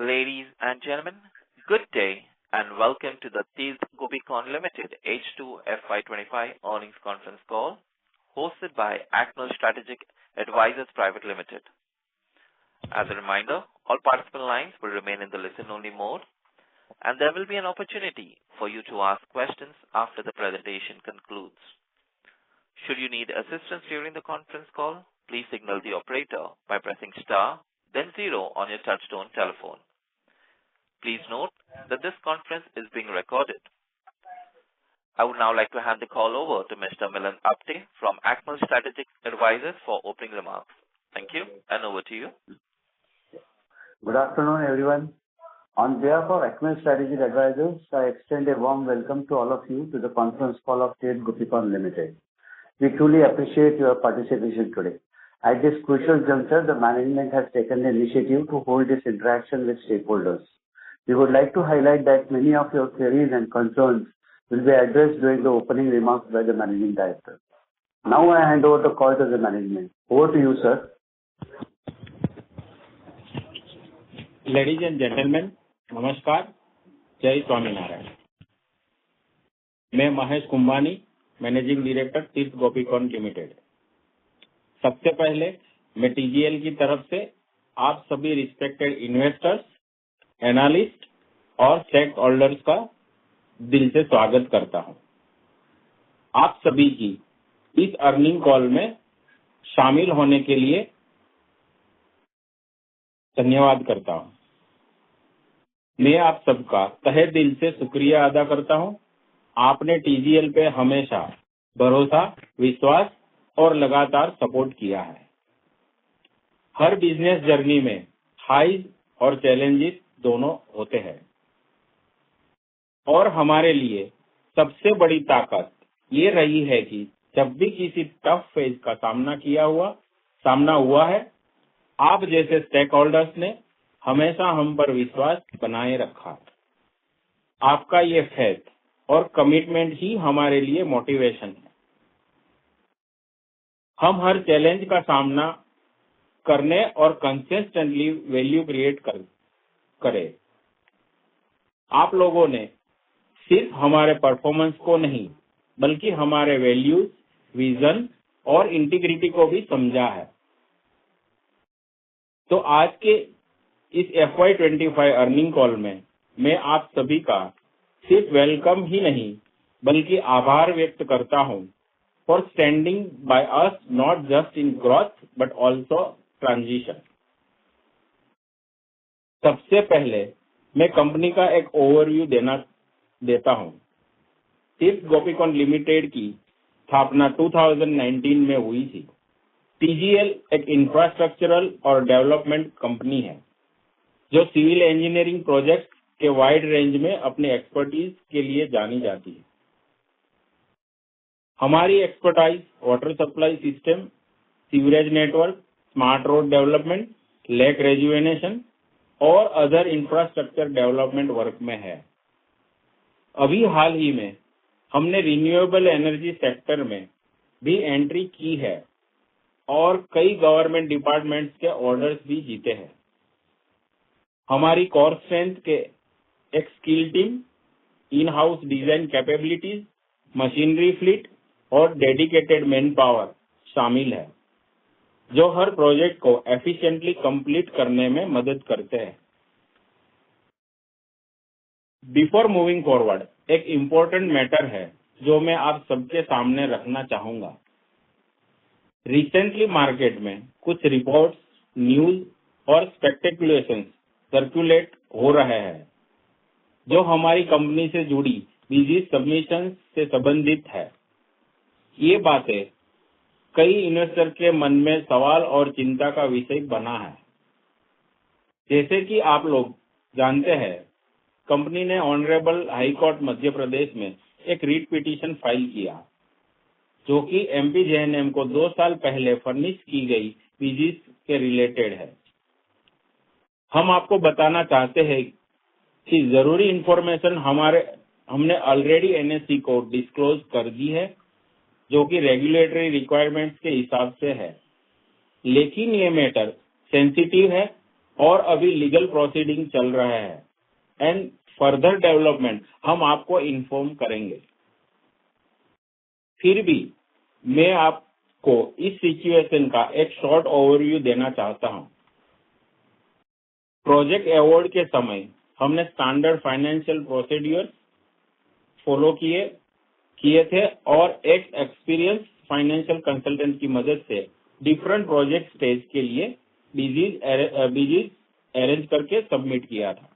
Ladies and gentlemen, good day and welcome to the Tirth Gopicon Limited H2 FY25 earnings conference call hosted by Acme Strategic Advisors Private Limited. As a reminder, all participant lines will remain in the listen-only mode, and there will be an opportunity for you to ask questions after the presentation concludes. Should you need assistance during the conference call, please signal the operator by pressing star, then zero on your touchtone telephone. Please note that this conference is being recorded. I would now like to hand the call over to Mr. Milan Apte from Acme Strategic Advisors for opening remarks. Thank you, and over to you. Good afternoon, everyone. On behalf of Acme Strategic Advisors, I extend a warm welcome to all of you to the conference call of Tirth Gopicon Limited. We truly appreciate your participation today. At this crucial juncture, the management has taken the initiative to hold this interaction with stakeholders. We would like to highlight that many of your queries and concerns will be addressed during the opening remarks by the Managing Director. Now I hand over the call to the management. Over to you, sir. Ladies and gentlemen, नमस्कार, जय स्वामीनारायण। मैं Mahesh Kumbhani, managing director तीर्थ गोपीकॉन limited. सबसे पहले मैं TGL की तरफ से आप सभी रिस्पेक्टेड इन्वेस्टर्स, एनालिस्ट और स्टेक होल्डर्स का दिल से स्वागत करता हूं। आप सभी की इस अर्निंग कॉल में शामिल होने के लिए धन्यवाद करता हूं। मैं आप सबका तहे दिल से शुक्रिया अदा करता हूं। आपने टीजीएल पे हमेशा भरोसा, विश्वास और लगातार सपोर्ट किया है। हर बिजनेस जर्नी में हाइज और चैलेंजेस दोनों होते हैं, और हमारे लिए सबसे बड़ी ताकत ये रही है कि जब भी किसी टफ फेज का सामना हुआ है, आप जैसे स्टेक होल्डर्स ने हमेशा हम पर विश्वास बनाए रखा। आपका ये फेथ और कमिटमेंट ही हमारे लिए मोटिवेशन है। हम हर चैलेंज का सामना करने और कंसिस्टेंटली वैल्यू क्रिएट करें। आप लोगों ने सिर्फ हमारे परफॉर्मेंस को नहीं, बल्कि हमारे वैल्यूज, विजन और इंटीग्रिटी को भी समझा है। तो आज के इस FY25 अर्निंग कॉल में मैं आप सभी का सिर्फ वेलकम ही नहीं, बल्कि आभार व्यक्त करता हूं for standing by us, not just in growth but also transition. सबसे पहले मैं कंपनी का एक ओवरव्यू देता हूं। तीर्थ गोपीकॉन लिमिटेड की स्थापना 2019 में हुई थी। टीजीएल एक इंफ्रास्ट्रक्चरल और डेवलपमेंट कंपनी है जो सिविल इंजीनियरिंग प्रोजेक्ट के वाइड रेंज में अपनी एक्सपर्टीज के लिए जानी जाती है। हमारी expertise water supply system, sewerage network, smart road development, lake rejuvenation और अदर इंफ्रास्ट्रक्चर डेवलपमेंट वर्क में है। अभी हाल ही में हमने रिन्यूएबल एनर्जी सेक्टर में भी एंट्री की है और कई गवर्नमेंट डिपार्टमेंट्स के ऑर्डर्स भी जीते हैं। हमारी कोर स्ट्रेंथ के एक skill team, in house design capabilities, machinery fleet और डेडिकेटेड मैन पावर शामिल है, जो हर प्रोजेक्ट को एफिशिएंटली कंप्लीट करने में मदद करते हैं। बिफोर मूविंग फॉरवर्ड, एक इम्पोर्टेंट मैटर है जो मैं आप सबके सामने रखना चाहूंगा। रिसेंटली मार्केट में कुछ रिपोर्ट्स, न्यूज और स्पेक्टेकुलेशंस सर्कुलेट हो रहे हैं जो हमारी कंपनी से जुड़ी बिजी सबमिशन से संबंधित है। ये बातें कई इन्वेस्टर के मन में सवाल और चिंता का विषय बना है। जैसे कि आप लोग जानते हैं, कंपनी ने honourable high court Madhya Pradesh में एक रीट पिटीशन फाइल किया, जो कि MPJNM को 2 साल पहले फर्निश की गई पीजीज के रिलेटेड है। हम आपको बताना चाहते हैं कि जरूरी इंफॉर्मेशन हमने ऑलरेडी NSE को डिस्क्लोज कर दी है, जो कि रेगुलेटरी रिक्वायरमेंट्स के हिसाब से है। लेकिन ये मैटर सेंसिटिव है और अभी लीगल प्रोसीडिंग चल रहा है एंड फर्दर डेवलपमेंट हम आपको इन्फॉर्म करेंगे। फिर भी मैं आपको इस सिचुएशन का एक शॉर्ट ओवरव्यू देना चाहता हूं। प्रोजेक्ट अवार्ड के समय हमने स्टैंडर्ड फाइनेंशियल प्रोसीड्यूर फॉलो किए थे और एक एक्सपीरियंस फाइनेंशियल कंसल्टेंट की मदद से डिफरेंट प्रोजेक्ट स्टेज के लिए बीजीज अरेंज करके सबमिट किया था।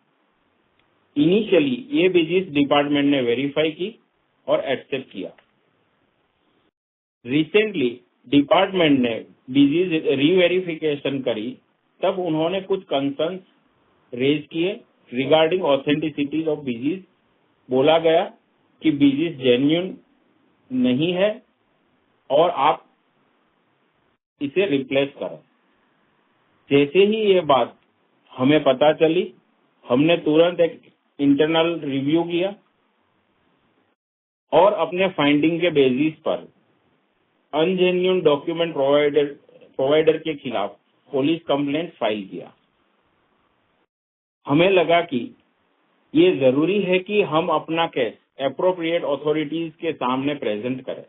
इनिशियली ये बीजीज डिपार्टमेंट ने वेरीफाई की और एक्सेप्ट किया। रिसेंटली डिपार्टमेंट ने बीजीज रीवेरिफिकेशन करी, तब उन्होंने कुछ कंसर्न रेज किए रिगार्डिंग ऑथेंटिसिटी ऑफ बीजीज। बोला गया कि बीजीज जेन्युइन नहीं है और आप इसे रिप्लेस करें। जैसे ही ये बात हमें पता चली, हमने तुरंत एक इंटरनल रिव्यू किया और अपने फाइंडिंग के बेसिस पर अनजेन्युइन डॉक्यूमेंट प्रोवाइडर के खिलाफ पुलिस कंप्लेंट फाइल किया। हमें लगा कि ये जरूरी है कि हम अपना केस एप्रोप्रिएट अथॉरिटीज के सामने प्रेजेंट करें।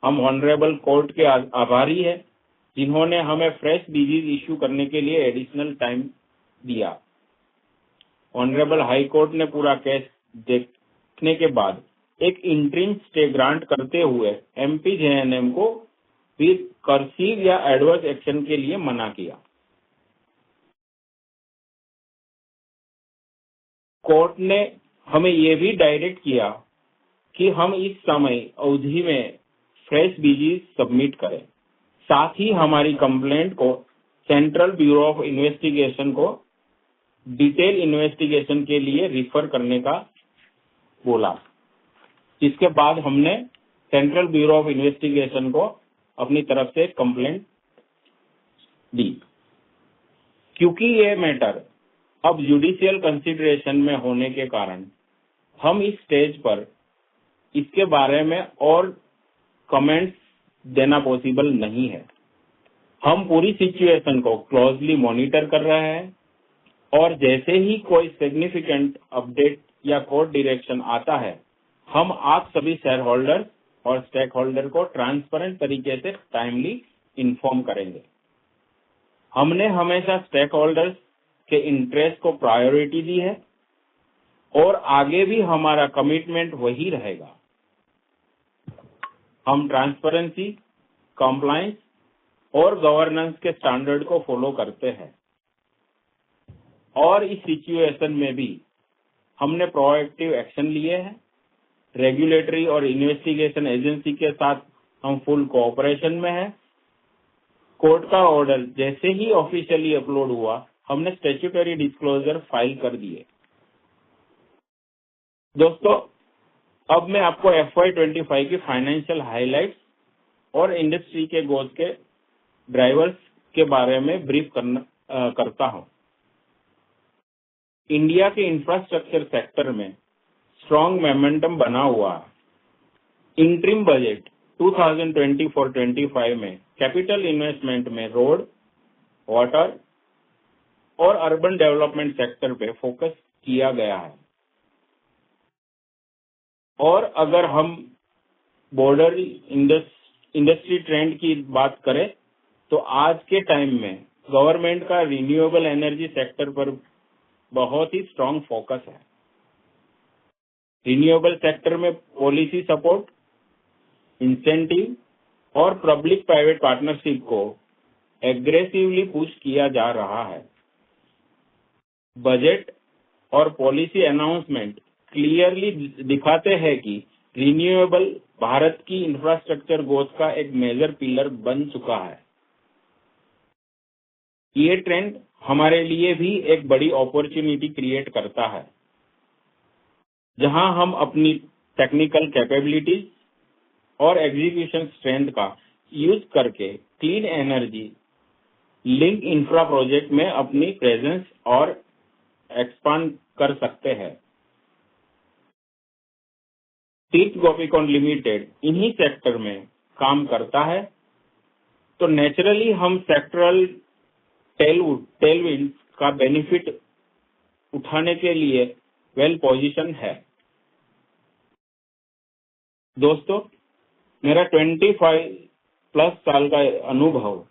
हम ऑनरेबल कोर्ट के आभारी हैं जिन्होंने हमें फ्रेश बीजीज इश्यू करने के लिए एडिशनल टाइम दिया। ऑनरेबल हाई कोर्ट ने पूरा केस देखने के बाद एक इंटरिम स्टे ग्रांट करते हुए एमपी जेएनएम को भी कर्सिव या एडवर्स एक्शन के लिए मना किया। कोर्ट ने हमें यह भी डायरेक्ट किया कि हम इस समय अवधि में फ्रेश बीजीज सबमिट करें। साथ ही हमारी कंप्लेंट को सेंट्रल ब्यूरो ऑफ इन्वेस्टिगेशन को डिटेल इन्वेस्टिगेशन के लिए रिफर करने का बोला। इसके बाद हमने सेंट्रल ब्यूरो ऑफ इन्वेस्टिगेशन को अपनी तरफ से कंप्लेंट दी। क्योंकि ये मैटर अब जुडिशियल कंसिडरेशन में होने के कारण हम इस स्टेज पर इसके बारे में और कमेंट्स देना पॉसिबल नहीं है। हम पूरी सिचुएशन को क्लोजली मॉनिटर कर रहे हैं और जैसे ही कोई सिग्निफिकेंट अपडेट या कोर्ट डायरेक्शन आता है, हम आप सभी शेयर होल्डर और स्टेक होल्डर को ट्रांसपेरेंट तरीके से टाइमली इन्फॉर्म करेंगे। हमने हमेशा स्टेक होल्डर्स के इंटरेस्ट को प्रायोरिटी दी है और आगे भी हमारा कमिटमेंट वही रहेगा। हम ट्रांसपेरेंसी, कंप्लायंस और गवर्नेंस के स्टैंडर्ड को फॉलो करते हैं और इस सिचुएशन में भी हमने प्रोएक्टिव एक्शन लिए हैं। रेगुलेटरी और इन्वेस्टिगेशन एजेंसी के साथ हम फुल कोऑपरेशन में हैं। कोर्ट का ऑर्डर जैसे ही ऑफिशियली अपलोड हुआ, हमने स्टैट्यूटरी डिस्क्लोजर फाइल कर दिए। दोस्तों, अब मैं आपको FY25 की फाइनेंशियल हाइलाइट्स और इंडस्ट्री के ग्रोथ के ड्राइवर्स के बारे में ब्रीफ करता हूं। इंडिया के इंफ्रास्ट्रक्चर सेक्टर में स्ट्रॉन्ग मोमेंटम बना हुआ है। इंटरिम बजट 2024-25 में कैपिटल इन्वेस्टमेंट में रोड, वाटर और अर्बन डेवलपमेंट सेक्टर पे फोकस किया गया है। और अगर हम बॉर्डर इंडस्ट्री ट्रेंड की बात करें तो आज के टाइम में गवर्नमेंट का रिन्यूएबल एनर्जी सेक्टर पर बहुत ही स्ट्रांग फोकस है। रिन्यूएबल सेक्टर में पॉलिसी सपोर्ट, इंसेंटिव और पब्लिक प्राइवेट पार्टनरशिप को एग्रेसिवली पुश किया जा रहा है। बजट और पॉलिसी अनाउंसमेंट क्लियरली दिखाते हैं कि रिन्यूएबल भारत की इंफ्रास्ट्रक्चर ग्रोथ का एक मेजर पिलर बन चुका है। ये ट्रेंड हमारे लिए भी एक बड़ी अपॉर्चुनिटी क्रिएट करता है, जहां हम अपनी टेक्निकल कैपेबिलिटीज और एग्जीक्यूशन स्ट्रेंथ का यूज करके clean energy link infra project में अपनी प्रेजेंस और एक्सपांड कर सकते हैं। तीर्थ गोपीकॉन लिमिटेड इन्हीं सेक्टर में काम करता है, तो नेचुरली हम सेक्टरल टेलविंड का बेनिफिट उठाने के लिए वेल पोजीशन है। दोस्तों, मेरा 25+ साल का अनुभव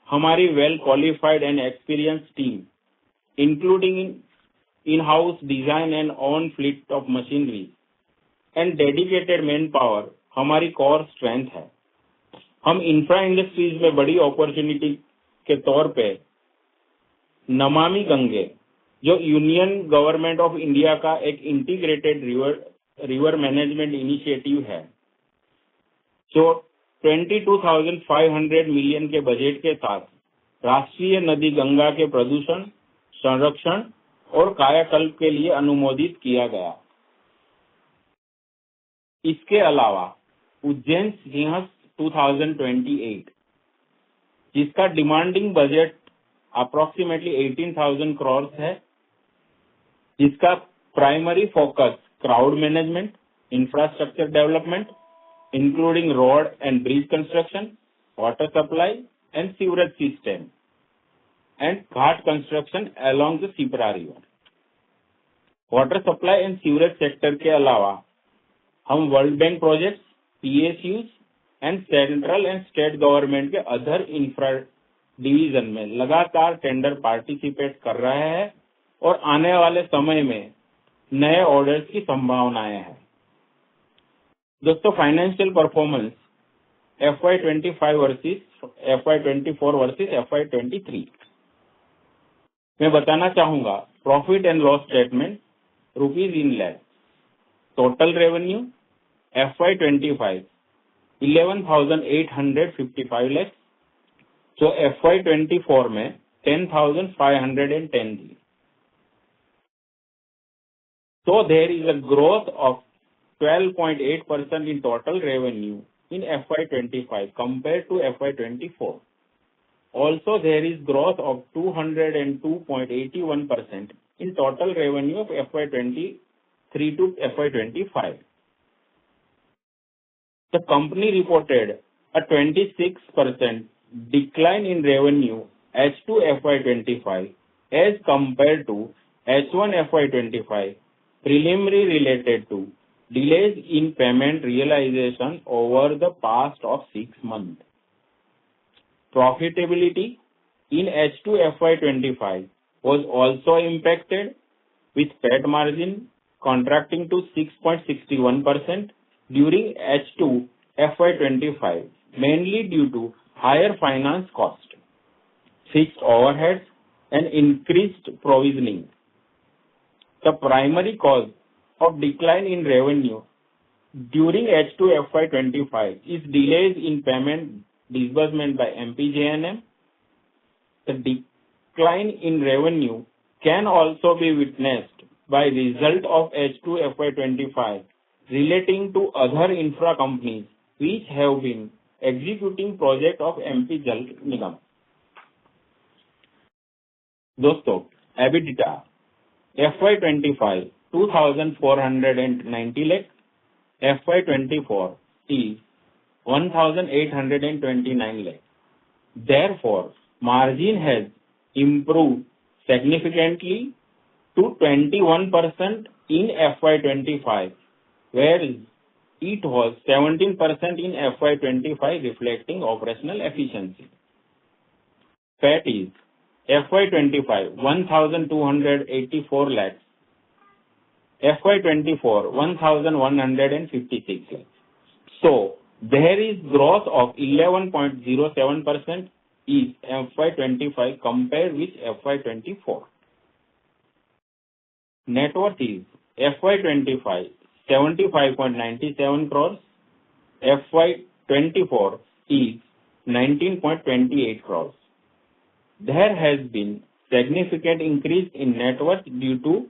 हमारी well qualified and experience team including in house design and own fleet of machinery and dedicated man power हमारी कोर स्ट्रेंथ है। हम इंफ्रा इंडस्ट्रीज में बड़ी अपॉर्चुनिटी के तौर पे नमामि गंगे, जो यूनियन गवर्नमेंट ऑफ इंडिया का एक इंटीग्रेटेड रिवर मैनेजमेंट इनिशिएटिव है, जो 22,500 मिलियन के बजट के साथ राष्ट्रीय नदी गंगा के प्रदूषण, संरक्षण और कायाकल्प के लिए अनुमोदित किया गया। इसके अलावा उज्जैन सिंहस्थ 2028, जिसका डिमांडिंग बजट अप्रोक्सीमेटली 18,000 करोड़ है, जिसका primary focus crowd management, infrastructure development including road and bridge construction, water supply and sewerage system, and ghat construction along the Sipra River. Water supply and sewerage sector के अलावा हम world bank projects, PSUs and central and state government के other infra division में लगातार tender participate कर रहे हैं और आने वाले समय में नए ऑर्डर्स की संभावनाएं हैं। दोस्तों, financial performance FY25 versus FY24 versus FY23 मैं बताना चाहूंगा। Profit and loss statement rupees in lakh. Total revenue FY25 11,855 lakh, जो FY24 में 10,510 थी। So there is a growth of 12.8% in total revenue in FY25 compared to FY24. Also, there is growth of 202.81% in total revenue of FY23 to FY25. The company reported a 26% decline in revenue H2 FY25 as compared to H1 FY25, primarily related to delays in payment realization over the past of 6 months. Profitability in H2 FY25 was also impacted, with PAT margin contracting to 6.61% during H2 FY25, mainly due to higher finance cost, fixed overheads, and increased provisioning. The primary cause of decline in revenue during H2 FY25 is delays in payment disbursement by MPJNM. The decline in revenue can also be witnessed by result of H2 FY25 relating to other infra companies which have been executing project of MP Jal Nigam. दोस्तों, EBITDA FY25 2,490 lakh, FY24 is 1,829 lakh. Therefore, margin has improved significantly to 21% in FY25, whereas it was 17% in FY25, reflecting operational efficiency. PAT is FY25 1,284 lakhs, FY24 1,156 lakhs. So there is growth of 11.07% in FY25 compared with FY24. Net worth is FY25 75.97 crores, FY24 is 19.28 crores. There has been significant increase in net worth due to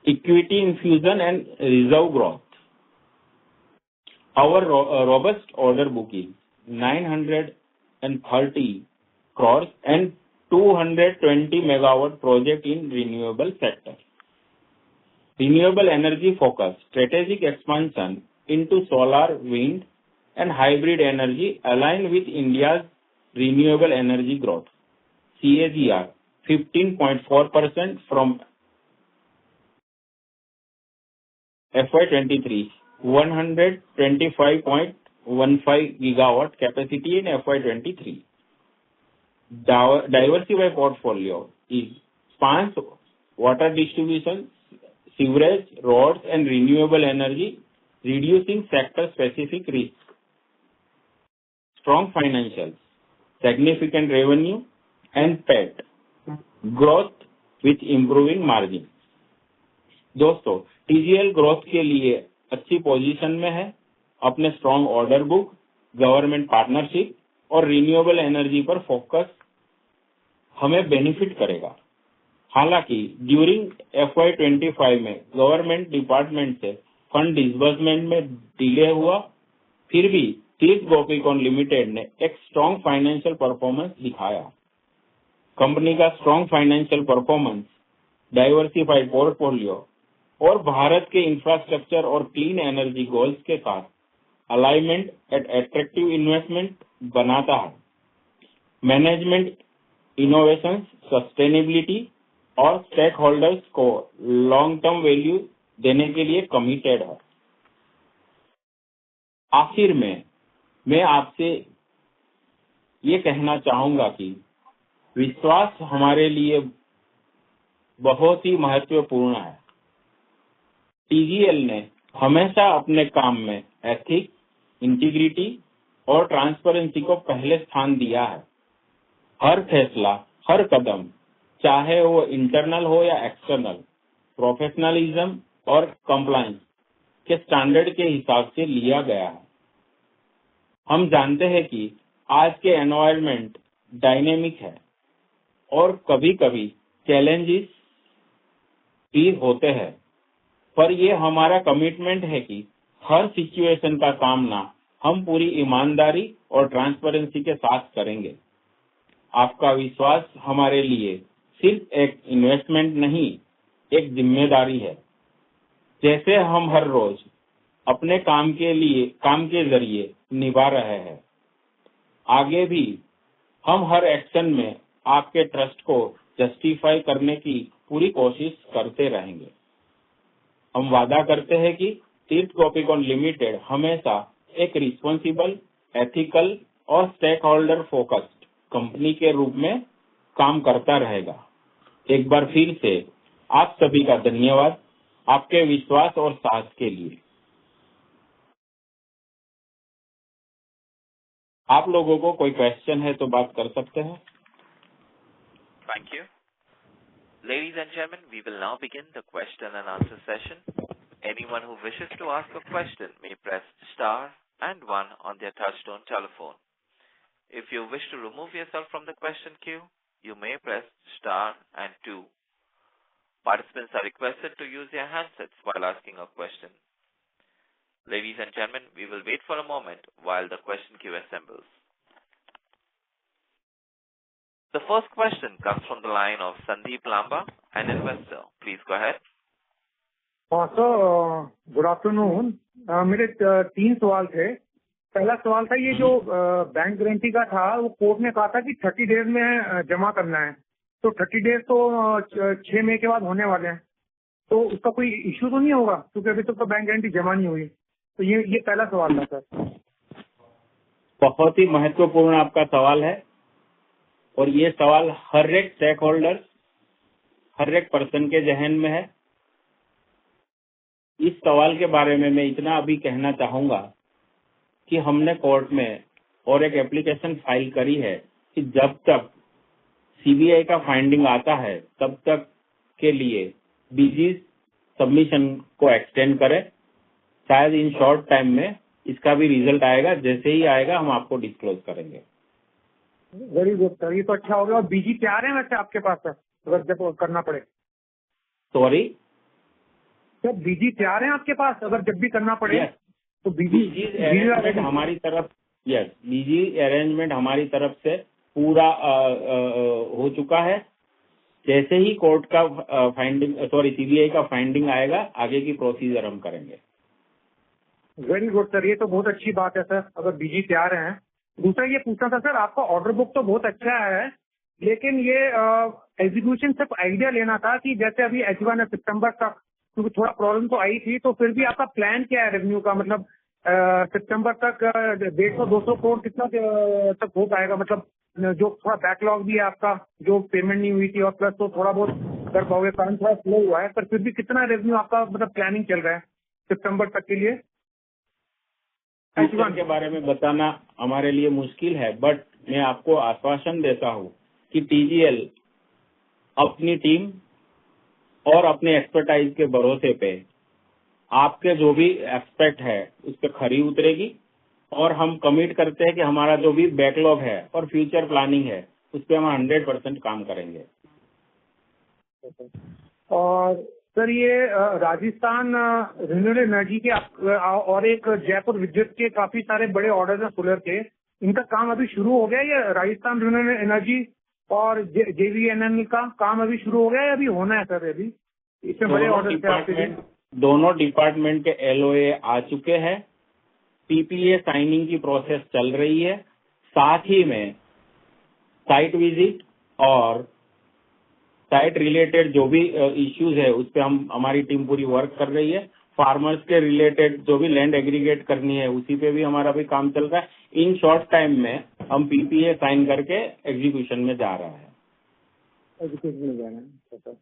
equity infusion and reserve growth. Our robust order book is 930 crores and 220 megawatt project in renewable sector. Renewable energy focus, strategic expansion into solar, wind and hybrid energy align with India's renewable energy growth, CAGR 15.4% from FY23, 125.15 gigawatt capacity in FY23. Diversified portfolio is spans water distribution, sewerage, roads, and renewable energy, reducing sector-specific risk. Strong financials, significant revenue, and PAT growth with improving margin. दोस्तों, TGL growth के लिए अच्छी position में है. अपने strong order book, government partnership और renewable energy पर focus हमें बेनिफिट करेगा. हालांकि ड्यूरिंग FY25 में गवर्नमेंट डिपार्टमेंट से फंड डिसबर्समेंट में डिले हुआ, फिर भी तीर्थ गोपीकॉन लिमिटेड ने एक स्ट्रॉन्ग फाइनेंशियल परफॉर्मेंस दिखाया. कंपनी का strong financial performance, diversified portfolio और भारत के इंफ्रास्ट्रक्चर और क्लीन एनर्जी गोल्स के साथ अलाइनमेंट एट एट्रैक्टिव इन्वेस्टमेंट बनाता है. मैनेजमेंट इनोवेशन, सस्टेनेबिलिटी और स्टेक होल्डर्स को लॉन्ग टर्म वैल्यू देने के लिए कमिटेड है. आखिर में मैं आपसे ये कहना चाहूंगा कि विश्वास हमारे लिए बहुत ही महत्वपूर्ण है. TGL ने हमेशा अपने काम में एथिक्स, इंटीग्रिटी और ट्रांसपेरेंसी को पहले स्थान दिया है. हर फैसला, हर कदम, चाहे वो इंटरनल हो या एक्सटर्नल, प्रोफेशनलिज्म और कंप्लायंस के स्टैंडर्ड के हिसाब से लिया गया है. हम जानते हैं कि आज के एनवायरनमेंट डायनेमिक है और कभी-कभी चैलेंजेस भी होते हैं, पर ये हमारा कमिटमेंट है कि हर सिचुएशन का सामना हम पूरी ईमानदारी और ट्रांसपेरेंसी के साथ करेंगे. आपका विश्वास हमारे लिए सिर्फ एक इन्वेस्टमेंट नहीं, एक जिम्मेदारी है. जैसे हम हर रोज अपने काम के जरिए निभा रहे हैं, आगे भी हम हर एक्शन में आपके ट्रस्ट को जस्टिफाई करने की पूरी कोशिश करते रहेंगे. हम वादा करते हैं कि तीर्थ गोपीकॉन लिमिटेड हमेशा एक रिस्पॉन्सिबल, एथिकल और स्टेक होल्डर फोकस्ड कंपनी के रूप में काम करता रहेगा. एक बार फिर से आप सभी का धन्यवाद आपके विश्वास और साहस के लिए. आप लोगों को कोई क्वेश्चन है तो बात कर सकते हैं. Thank you. Ladies and gentlemen, we will now begin the question and answer session. Anyone who wishes to ask a question may press star and 1 on their touchtone telephone. If you wish to remove yourself from the question queue, you may press star and 2. Participants are requested to use their handsets while asking a question. Ladies and gentlemen, we will wait for a moment while the question queue assembles. The first question comes from the line of Sandeep Lamba, an investor. Please go ahead. Sir good afternoon. मेरे 3 सवाल थे. पहला सवाल था ये जो bank guarantee का था, वो कोर्ट ने कहा था कि 30 डेज में जमा करना है. तो 30 डेज तो 6 मई के बाद होने वाले हैं, तो उसका कोई इश्यू तो नहीं होगा क्योंकि अभी तक तो बैंक गारंटी जमा नहीं हुई. तो ये पहला सवाल था सर. बहुत ही महत्वपूर्ण आपका सवाल है और ये सवाल हर एक स्टेक होल्डर, हर एक पर्सन के जहन में है. इस सवाल के बारे में मैं इतना अभी कहना चाहूंगा कि हमने कोर्ट में और एक एप्लीकेशन फाइल करी है कि जब तक CBI का फाइंडिंग आता है तब तक के लिए BG सबमिशन को एक्सटेंड करे. शायद इन शॉर्ट टाइम में इसका भी रिजल्ट आएगा. जैसे ही आएगा हम आपको डिस्क्लोज करेंगे. वेरी गुड सर, ये तो अच्छा होगा. और BG तैयार है वैसे आपके पास सर, अगर जब करना पड़े? सॉरी सर, BG तैयार है आपके पास अगर जब भी करना पड़े? yes. तो BG अरेंजमेंट हमारी तरफ, यस, BG अरेंजमेंट हमारी तरफ से पूरा हो चुका है. जैसे ही कोर्ट का CBI का फाइंडिंग आएगा, आगे की प्रोसीजर हम करेंगे. वेरी गुड सर, ये तो बहुत अच्छी बात है सर अगर BG तैयार है. दूसरा ये पूछना था सर, आपका ऑर्डर बुक तो बहुत अच्छा है, लेकिन ये एग्जीक्यूशन सिर्फ आइडिया लेना था कि जैसे अभी H1 है सितंबर तक, क्योंकि थोड़ा प्रॉब्लम तो आई थी, तो फिर भी आपका प्लान क्या है रेवेन्यू का? मतलब सितंबर तक 150-200 करोड़ कितना तक हो पाएगा? मतलब जो थोड़ा बैकलॉग भी है आपका, जो पेमेंट नहीं हुई थी, और प्लस तो थोड़ा बहुत कर पाओगे, काम थोड़ा स्लो हुआ है, पर फिर भी कितना रेवेन्यू आपका मतलब प्लानिंग चल रहा है सितंबर तक के लिए? फ्यूचर के बारे में बताना हमारे लिए मुश्किल है, बट मैं आपको आश्वासन देता हूँ कि टीजीएल अपनी टीम और अपने एक्सपर्टाइज के भरोसे पे आपके जो भी एस्पेक्ट है उस पर खरी उतरेगी, और हम कमिट करते हैं कि हमारा जो भी बैकलॉग है और फ्यूचर प्लानिंग है उस पर हम 100% काम करेंगे। और सर ये राजस्थान रिन्यूएबल एनर्जी के और एक जयपुर विद्युत के काफी सारे बड़े ऑर्डर हैं सोलर के, इनका काम अभी शुरू हो गया? या राजस्थान रिन्यूएबल एनर्जी और JVNL का काम अभी शुरू हो गया या अभी होना है सर? अभी इसमें बड़े ऑर्डर थे आपके लिए? दोनों डिपार्टमेंट के LOA आ चुके हैं, PPA साइनिंग की प्रोसेस चल रही है, साथ ही में साइट विजिट और साइट रिलेटेड जो भी इश्यूज है उस पे हमारी टीम पूरी वर्क कर रही है। फार्मर्स के रिलेटेड जो भी लैंड एग्रीगेट करनी है उसी पे भी हमारा भी काम चल रहा है। इन शॉर्ट टाइम में हम PPA साइन करके एग्जीक्यूशन में जा रहा है। एजुकेशन में जाना है सर।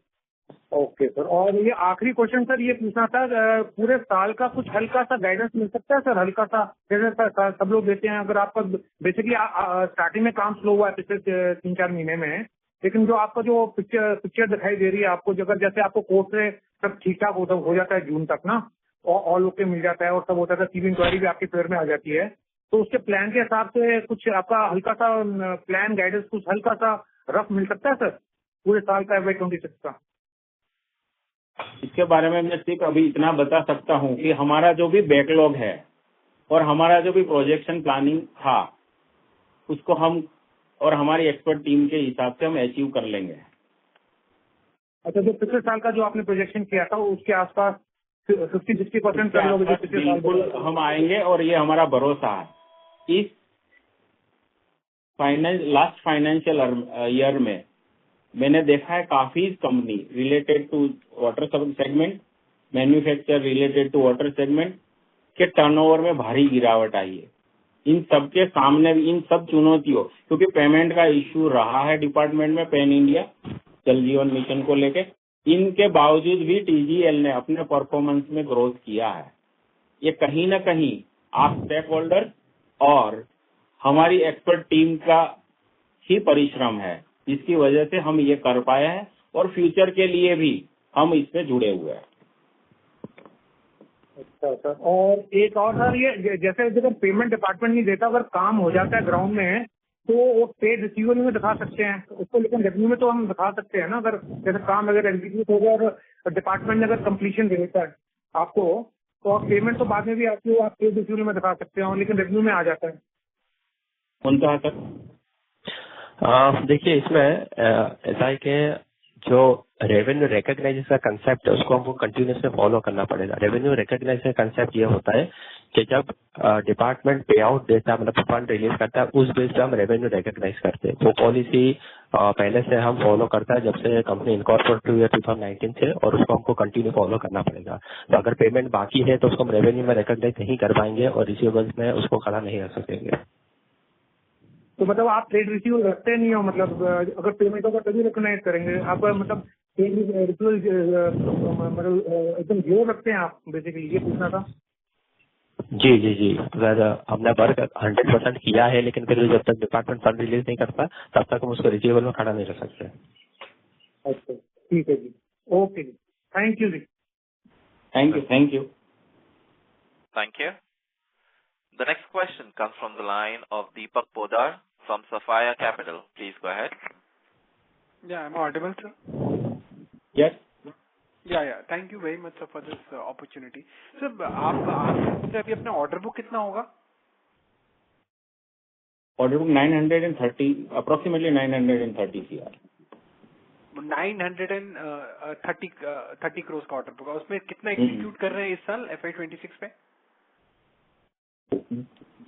ओके सर, और ये आखिरी क्वेश्चन सर ये पूछना था, पूरे साल का कुछ हल्का सा गाइडेंस मिल सकता है सर? हल्का सा, जैसे सर सब लोग देते हैं, अगर आपका बेसिकली स्टार्टिंग में काम स्लो हुआ है पिछले 3-4 महीने में, लेकिन जो आपका जो पिक्चर दिखाई दे रही है आपको, अगर जैसे आपको कोर्ट से सब ठीक ठाक हो जाता है जून तक ना, और ऑल ओके मिल जाता है और सब होता है, सिविल इंक्वायरी भी आपके फेवर में आ जाती है, तो उसके प्लान के हिसाब से कुछ आपका हल्का सा प्लान गाइडेंस कुछ हल्का सा रफ मिल सकता है सर पूरे साल का FY26 का? इसके बारे में मैं सिर्फ अभी इतना बता सकता हूँ कि हमारा जो भी बैकलॉग है और हमारा जो भी प्रोजेक्शन प्लानिंग था उसको हम और हमारी एक्सपर्ट टीम के हिसाब से हम अचीव कर लेंगे। अच्छा, जो पिछले साल का जो आपने प्रोजेक्शन किया था उसके आसपास 50-60% कर लोगे जो पिछले साल? बिल्कुल हम आएंगे, और ये हमारा भरोसा है। इस लास्ट फाइनेंशियल ईयर में मैंने देखा है काफी company related to water segment, manufacture related to water segment के टर्नओवर में भारी गिरावट आई है। इन सब के सामने भी इन सब चुनौतियों, क्योंकि पेमेंट का इश्यू रहा है डिपार्टमेंट में पैन इंडिया जल जीवन मिशन को लेके, इनके बावजूद भी TGL ने अपने परफॉर्मेंस में ग्रोथ किया है। ये कहीं ना कहीं आप स्टेक होल्डर और हमारी एक्सपर्ट टीम का ही परिश्रम है, जिसकी वजह से हम ये कर पाए हैं, और फ्यूचर के लिए भी हम इसमें जुड़े हुए हैं। अच्छा सर, और एक और सर, ये जैसे अगर पेमेंट डिपार्टमेंट नहीं देता, अगर काम हो जाता है ग्राउंड में, तो वो पेड रिसीवर में दिखा सकते हैं उसको, लेकिन रेवेन्यू में तो हम दिखा सकते हैं ना? अगर जैसे काम अगर एग्जीक्यूट हो गया और डिपार्टमेंट ने अगर कंप्लीशन दे देता है आपको, तो आप पेमेंट तो बाद में भी आती हो, आप पेड रिसीवर में दिखा सकते हो, लेकिन रेवेन्यू में आ जाता है। उनका सर देखिए, इसमें ऐसा है कि जो रेवेन्यू रिकॉग्नाइजेशन का कंसेप्ट है उसको हमको कंटिन्यूसली फॉलो करना पड़ेगा। रेवेन्यू रिकॉग्नाइजेशन का कंसेप्ट ये होता है कि जब डिपार्टमेंट पे आउट देता है, मतलब फंड रिलीज करता है, उस बेस पे हम रेवेन्यू रिकॉग्नाइज करते हैं। वो पॉलिसी पहले से हम फॉलो करता है जब से कंपनी इनकॉर्पोरेट हुई है 2019 से, और उसको हमको कंटिन्यू फॉलो करना पड़ेगा। तो अगर पेमेंट बाकी है तो उसको हम रेवेन्यू में रिकॉग्नाइज नहीं कर पाएंगे और रिसीवेबल्स में उसको खड़ा नहीं रख सकेंगे। तो मतलब आप ट्रेड रिसीव रखते नहीं हो? मतलब अगर पेमेंट होगा तभी रिकॉग्नाइज करेंगे आप? मतलब ट्रेड रिसीव मतलब एकदम जीरो रखते हैं आप, बेसिकली ये पूछना था। जी जी जी, अगर हमने वर्क 100% किया है लेकिन फिर भी जब तक डिपार्टमेंट फंड रिलीज नहीं करता तब तक हम उसको रिसीवेबल में खड़ा नहीं रख सकते। अच्छा, ठीक है जी, ओके जी, थैंक यू जी। Thank you. Thank you. The next question comes from the line of Deepak Podar from Sapphire Capital. Please go ahead. Yeah, I'm audible, sir. Yes Yeah. Thank you very much, sir, for this opportunity. Sir, आप अभी अपना order book कितना होगा? Order book 930 approximately 930 CR। 930 crore का order book, उसमें कितना execute कर रहे हैं इस साल FY26 पे?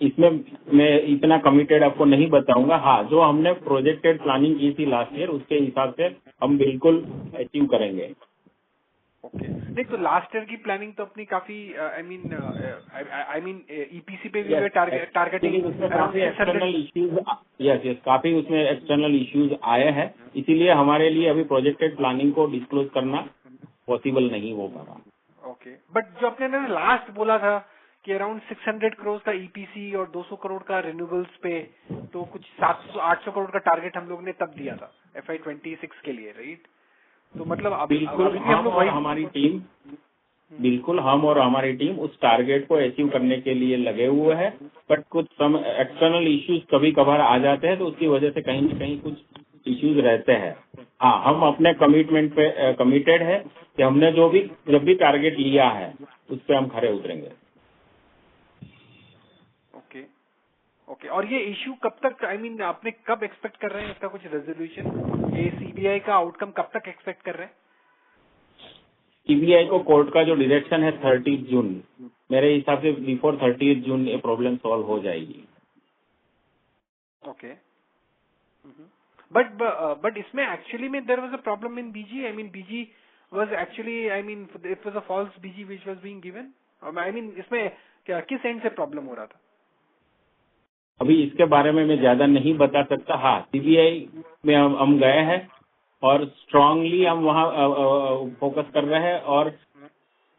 इसमें मैं इतना कमिटेड आपको नहीं बताऊंगा। हाँ, जो हमने प्रोजेक्टेड प्लानिंग की थी लास्ट ईयर, उसके हिसाब से हम बिल्कुल अचीव करेंगे। ओके, नहीं तो लास्ट ईयर की प्लानिंग तो अपनी काफी आई मीन ईपीसी पे भी टारगेटिंग अराउंड 600। यस, काफी उसमें एक्सटर्नल इश्यूज आए हैं, इसीलिए हमारे लिए अभी प्रोजेक्टेड प्लानिंग को डिस्क्लोज करना पॉसिबल नहीं हो पा रहा। ओके, बट जो अपने ने लास्ट बोला था कि अराउंड 600 करोड़ का ईपीसी और 200 करोड़ का रिन्यूएबल्स पे, तो कुछ 700-800 करोड़ का टारगेट हम लोग ने तब दिया था FY26 के लिए, राइट? तो मतलब बिल्कुल हम और हमारी टीम उस टारगेट को अचीव करने के लिए लगे हुए हैं, बट कुछ सम एक्सटर्नल इश्यूज कभी कभार आ जाते हैं, तो उसकी वजह से कहीं न कहीं कुछ इश्यूज रहते हैं। हाँ, हम अपने कमिटमेंट पे कमिटेड है कि हमने जब भी टारगेट लिया है उस पर हम खरे उतरेंगे। ओके ओके, और ये इश्यू कब तक, आई मीन आपने कब एक्सपेक्ट कर रहे हैं इसका कुछ रेजोल्यूशन? ये सीबीआई का आउटकम कब तक एक्सपेक्ट कर रहे हैं? सीबीआई को कोर्ट का जो डायरेक्शन है 30 जून, मेरे हिसाब से बिफोर 30 जून ये प्रॉब्लम सॉल्व हो जाएगी। ओके, बट इसमें एक्चुअली में there was a problem in BG. I mean BG was actually, I mean it was a false BG which was being given. I mean इसमें क्या किस एंड से problem हो रहा था? अभी इसके बारे में मैं ज्यादा नहीं बता सकता। हाँ, सीबीआई में हम गए हैं और स्ट्रांगली हम वहाँ फोकस कर रहे हैं, और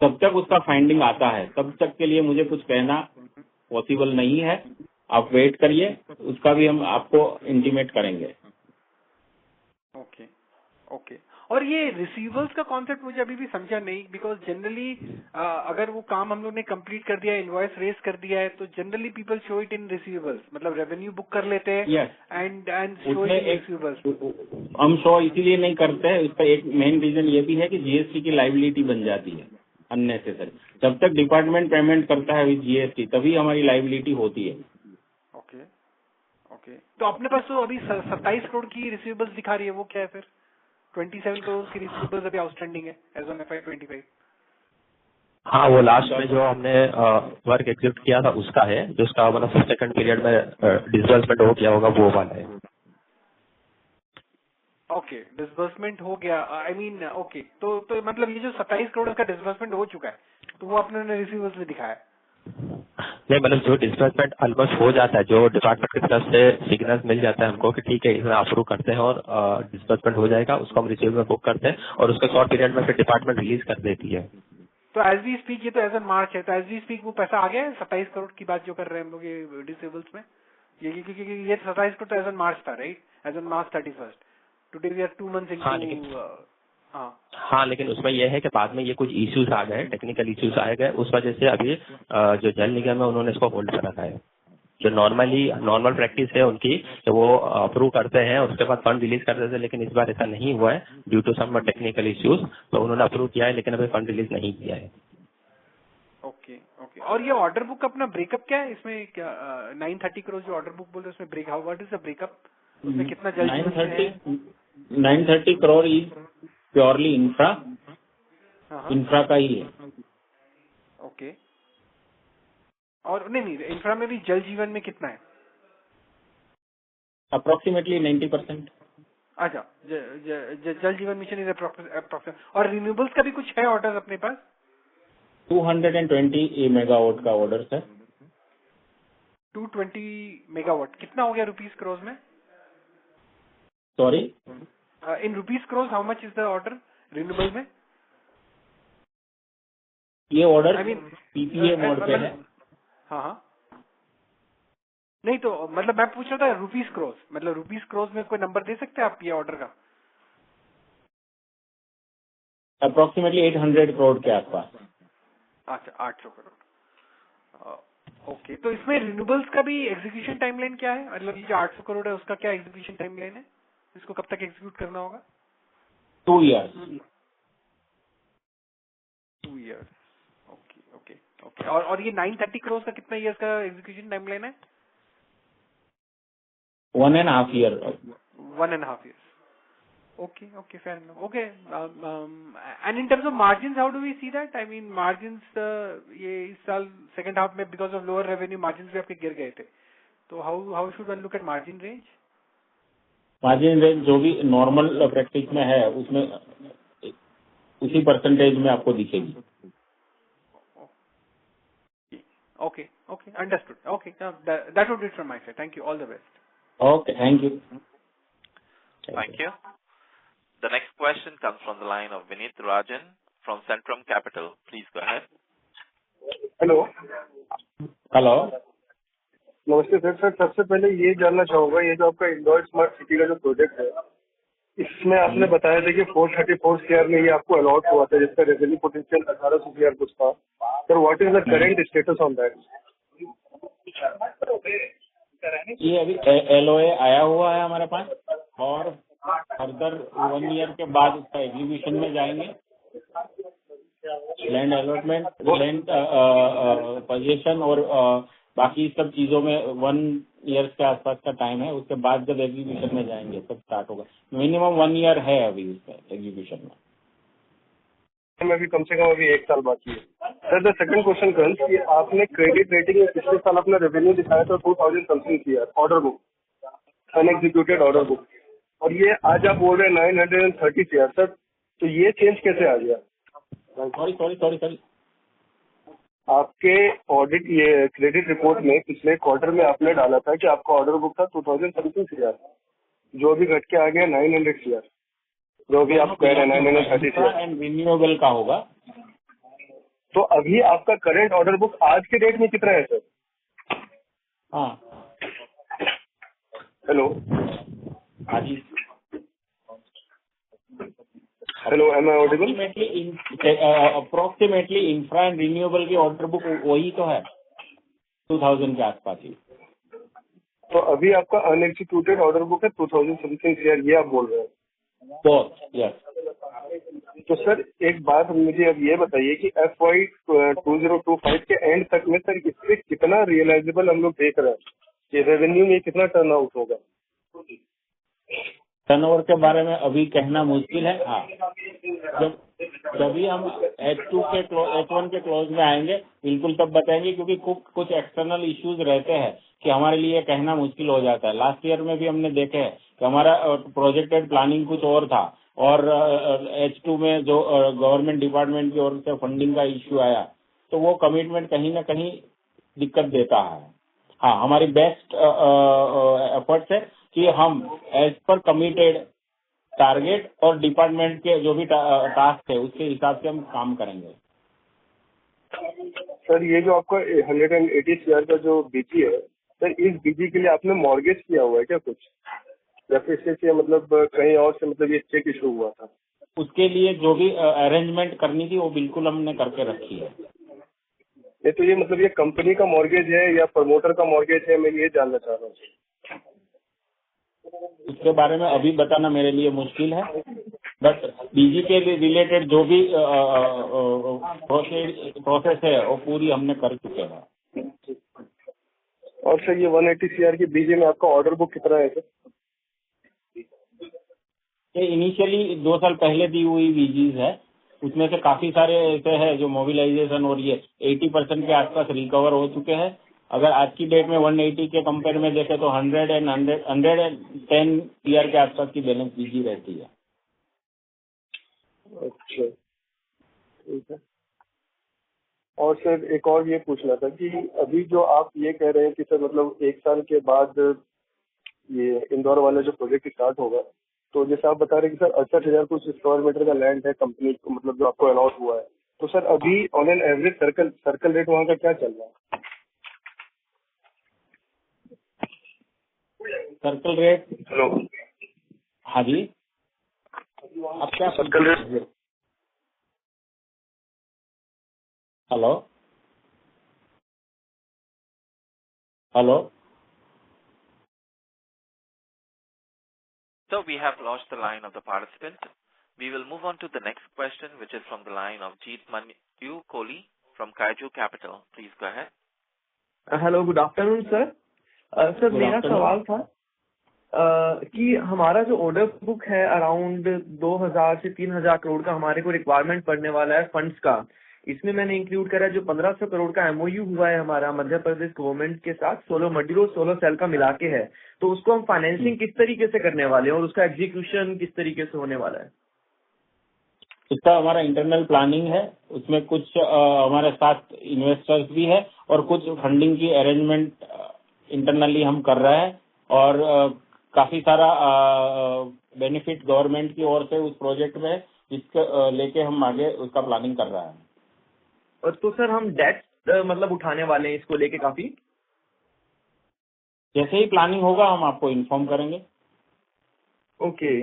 तब तक उसका फाइंडिंग आता है तब तक के लिए मुझे कुछ कहना पॉसिबल नहीं है। आप वेट करिए, उसका भी हम आपको इंटीमेट करेंगे। ओके ओके, और ये रिसीवर्स का कॉन्सेप्ट मुझे अभी भी समझा नहीं, बिकॉज जनरली अगर वो काम हम लोग ने कंप्लीट कर दिया है, इनवॉइस रेज कर दिया है, तो generally people show it in receivers, मतलब रेवेन्यू बुक कर लेते हैं and show it in receivers. हम शो इसीलिए नहीं करते हैं, इसका एक मेन रीजन ये भी है कि जीएसटी की लाइबिलिटी बन जाती है अननेसेसरी। जब तक डिपार्टमेंट पेमेंट करता है विद जीएसटी, तभी हमारी लाइबिलिटी होती है। ओके ओके, तो अपने पास तो अभी 27 करोड़ की रिसीवेबल्स दिखा रही है, वो क्या है फिर? 27 करोड़ की रिसीवेबल्स अभी आउटस्टैंडिंग है एज ऑन FY25। हाँ, वो लास्ट में जो हमने वर्क एग्जीक्यूट किया था उसका है, जो उसका मतलब सेकंड पीरियड में डिसबर्समेंट हो गया होगा, वो वाला है। ओके, डिसबर्समेंट हो गया, आई मीन ओके, तो मतलब ये जो 27 करोड़ का डिसबर्समेंट हो चुका है, तो वो अपने रिसीवेबल्स में दिखाया है? नहीं, मतलब जो डिसबर्समेंट ऑलमोस्ट हो जाता है, जो डिपार्टमेंट की तरफ से सिग्नल्स मिल जाता है हमको कि ठीक है इसमें अप्रूव करते हैं और डिसबर्समेंट हो जाएगा, उसको हम रिसीव में बुक करते हैं और उसके शॉर्ट पीरियड में फिर डिपार्टमेंट रिलीज कर देती है। तो एज वी स्पीक, ये तो एज ऑन मार्च है, तो एज वी स्पीक वो पैसा आ गया है 27 करोड़ की बात जो कर रहे हैं हम लोग ये डिसेबल्स में? ये 27 करोड़ तो एज ऑन मार्च था, right? As on March 31st। Today we are 2 months into. हाँ, लेकिन उसमें यह है कि बाद में ये कुछ इश्यूज आ गए, टेक्निकल इश्यूज आए गए, उस वजह से अभी जो जल निगम है उन्होंने इसको होल्ड कर रखा है। जो नॉर्मल प्रैक्टिस है उनकी, तो वो अप्रूव करते हैं और उसके बाद फंड रिलीज कर देते हैं, लेकिन इस बार ऐसा नहीं हुआ है due to some technical issues. तो उन्होंने अप्रूव किया है लेकिन अभी फंड रिलीज नहीं किया है। ओके ओके, और ये ऑर्डर बुक अपना ब्रेकअप क्या है इसमें? क्या 930 करोड़ जो ऑर्डर बुक बोल रहे हैं उसमें break, what is the breakup? उसमें कितना जल जीवन है? 930 करोड़ इज प्योरली इंफ्रा का ही है। ओके, और नहीं इंफ्रा में भी जल जीवन में कितना है? अप्रोक्सीमेटली 90%। अच्छा, जल जीवन मिशन इज अप्रोक्सीमेट। और रिन्यूएबल्स का भी कुछ है ऑर्डर अपने पास? 220 मेगावाट का ऑर्डर है। 220 मेगावाट कितना हो गया रुपीस करोड़ में? Sorry, in rupees crore how much is the order renewable में? ये order I mean PPA mode पे है। हाँ, नहीं तो मतलब मैं पूछ रहा था रुपीस करोड़, मतलब रुपीस करोड़ में कोई नंबर दे सकते हैं आप ये ऑर्डर का? अप्रोक्सीमेटली 800 करोड़ के आसपास। अच्छा, 800 करोड़। ओके, तो इसमें रिन्यूएबल्स का भी एग्जीक्यूशन टाइमलाइन क्या है? मतलब ये जो 800 करोड़ है उसका क्या एग्जीक्यूशन टाइमलाइन है? इसको कब तक एग्जीक्यूट करना होगा? 2 years। 2 years। Okay okay okay, और ये 930 करोड़ का कितना ईयर्स का एग्जीक्यूशन टाइमलाइन है? 1.5 year। 1.5 years। Okay, okay, fair enough. Okay, and in terms of margins, how do we see that? I mean, margins ये इस साल second half में because of lower revenue margins भी आपके गिर गए थे. तो how should one look at margin range? Margin range जो भी नॉर्मल प्रैक्टिस में है उसमें उसी परसेंटेज में आपको दिखेगी. Okay, okay, understood. Okay, that would be it from my side. Thank you. All the best. Okay, thank you. Thank you. The next question comes from the line of Vineet Rajan from Centrum Capital. Please go ahead. Hello. Hello. नमस्ते sir. Sir सबसे पहले ये जानना चाहूंगा, ये जो आपका Indore smart city का जो प्रोजेक्ट है, इसमें आपने बताया था कि 434 CR में ये आपको अलॉट हुआ था, जिसका रेवेन्यू पोटेंशियल 1800 CR कुछ था. Sir what is the current status on that? ये अभी LOA आया हुआ है हमारे पास और फर्दर 1 ईयर के बाद उसका एग्जीक्यूशन में जाएंगे. लैंड अलॉटमेंट, लैंड पोजीशन और बाकी सब चीजों में 1 ईयर के आसपास का टाइम है. उसके बाद जब एग्जीक्यूशन में जाएंगे सब स्टार्ट होगा. मिनिमम 1 ईयर है अभी उसका एग्जीक्यूशन में. अभी कम से कम अभी 1 साल बाकी है. Sir the second question comes कि आपने क्रेडिट रेटिंग में पिछले साल अपना रेवेन्यू दिखाया था 2000 something CR order book, unexecuted order book, और ये आज आप बोल रहे हैं 930 CR. सर तो ये चेंज कैसे आ गया? सॉरी आपके ऑडिट ये क्रेडिट रिपोर्ट में पिछले क्वार्टर में आपने डाला था कि आपका ऑर्डर बुक था 2000 समथिंग CR, जो अभी घट के आ गया 900 CR, जो अभी आप कह रहे हैं 930 CR एंड रिन्यूएबल का होगा. तो अभी आपका करंट ऑर्डर बुक आज के डेट में कितना है सर? हाँ. हेलो. हाँ जी. Hello, am I audible? Approximately infra and renewable की ऑर्डर बुक वही तो है 2000 के आसपास ही. तो अभी आपका अनएग्जीक्यूटेड ऑर्डर बुक है 2000 समथिंग CR, ये आप बोल रहे हैं? बहुत. यस. तो सर एक बात मुझे अब ये बताइए कि FY 2025 के एंड तक में सर इससे कितना रियलाइजेबल हम लोग देख रहे हैं कि रेवेन्यू में कितना टर्न आउट होगा? टर्नओवर के बारे में अभी कहना मुश्किल है. हाँ, जब भी हम H1 के क्लोज में आएंगे बिल्कुल तब बताएंगे, क्योंकि कुछ एक्सटर्नल इश्यूज रहते हैं कि हमारे लिए कहना मुश्किल हो जाता है. लास्ट ईयर में भी हमने देखे हैं कि हमारा प्रोजेक्टेड प्लानिंग कुछ और था और H2 में जो गवर्नमेंट डिपार्टमेंट की ओर से फंडिंग का इश्यू आया तो वो कमिटमेंट कहीं ना कहीं दिक्कत देता है. हाँ, हमारी बेस्ट एफर्ट्स है कि हम एज पर कमिटेड टारगेट और डिपार्टमेंट के जो भी टास्क है उसके हिसाब से हम काम करेंगे. सर ये जो आपका 180 CR का जो बीजी है सर, इस बीजी के लिए आपने मॉर्गेज किया हुआ है क्या कुछ, या फिर इससे मतलब कहीं और से मतलब ये चेक इशू हुआ था? उसके लिए जो भी अरेंजमेंट करनी थी वो बिल्कुल हमने करके रखी है. ये तो ये मतलब ये कंपनी का मॉर्गेज है या प्रमोटर का मॉर्गेज है, मैं ये जानना चाह रहा हूँ. उसके बारे में अभी बताना मेरे लिए मुश्किल है, बट बीजी के रिलेटेड जो भी प्रोसेस है वो पूरी हमने कर चुके हैं. और सर ये 180 CR की बीजी में आपका ऑर्डर बुक कितना है सर? ये इनिशियली 2 साल पहले दी हुई बीजीज है, उसमें से काफी सारे ऐसे हैं जो मोबिलाइजेशन और ये 80% के आसपास रिकवर हो चुके हैं. अगर आज की डेट में 180 के कंपेयर में देखें तो 110 CR के आसपास की बैलेंस बीजी रहती है. अच्छा, ठीक है. और सर एक और ये पूछना था कि अभी जो आप ये कह रहे हैं कि सर मतलब 1 साल के बाद ये इंदौर वाला जो प्रोजेक्ट स्टार्ट होगा, तो जैसे आप बता रहे हैं कि सर 68,000 कुछ स्क्वायर मीटर का लैंड है कंपनी को, मतलब जो आपको अलॉट हुआ है, तो सर अभी on an average circle rate वहाँ का क्या चल रहा है? Circle rate? हेलो. हाँ जी, आप क्या circle rate? Hello hello. So we have lost the line of the participant. We will move on to the next question, which is from the line of Jeet Manu Kohli from Kaiju Capital. Please go ahead. Hello, good afternoon sir. Sir मेरा सवाल था कि हमारा जो order book है around 2000 से 3000 करोड़ का हमारे को रिक्वायरमेंट पड़ने वाला है फंड्स का। इसमें मैंने इंक्लूड करा जो 1500 करोड़ का एमओयू हुआ है हमारा मध्य प्रदेश गवर्नमेंट के साथ 16 मॉड्यूल 16 सेल का मिला के है। तो उसको हम फाइनेंसिंग किस तरीके से करने वाले हैं और उसका एग्जीक्यूशन किस तरीके से होने वाला है? इसका हमारा इंटरनल प्लानिंग है, उसमें कुछ हमारे साथ इन्वेस्टर्स भी है और कुछ फंडिंग की अरेंजमेंट इंटरनली हम कर रहे हैं और काफी सारा बेनिफिट गवर्नमेंट की ओर से उस प्रोजेक्ट में जिसको लेके हम आगे उसका प्लानिंग कर रहे हैं। और तो सर हम डेट मतलब उठाने वाले हैं इसको लेके काफी? जैसे ही प्लानिंग होगा हम आपको इन्फॉर्म करेंगे। ओके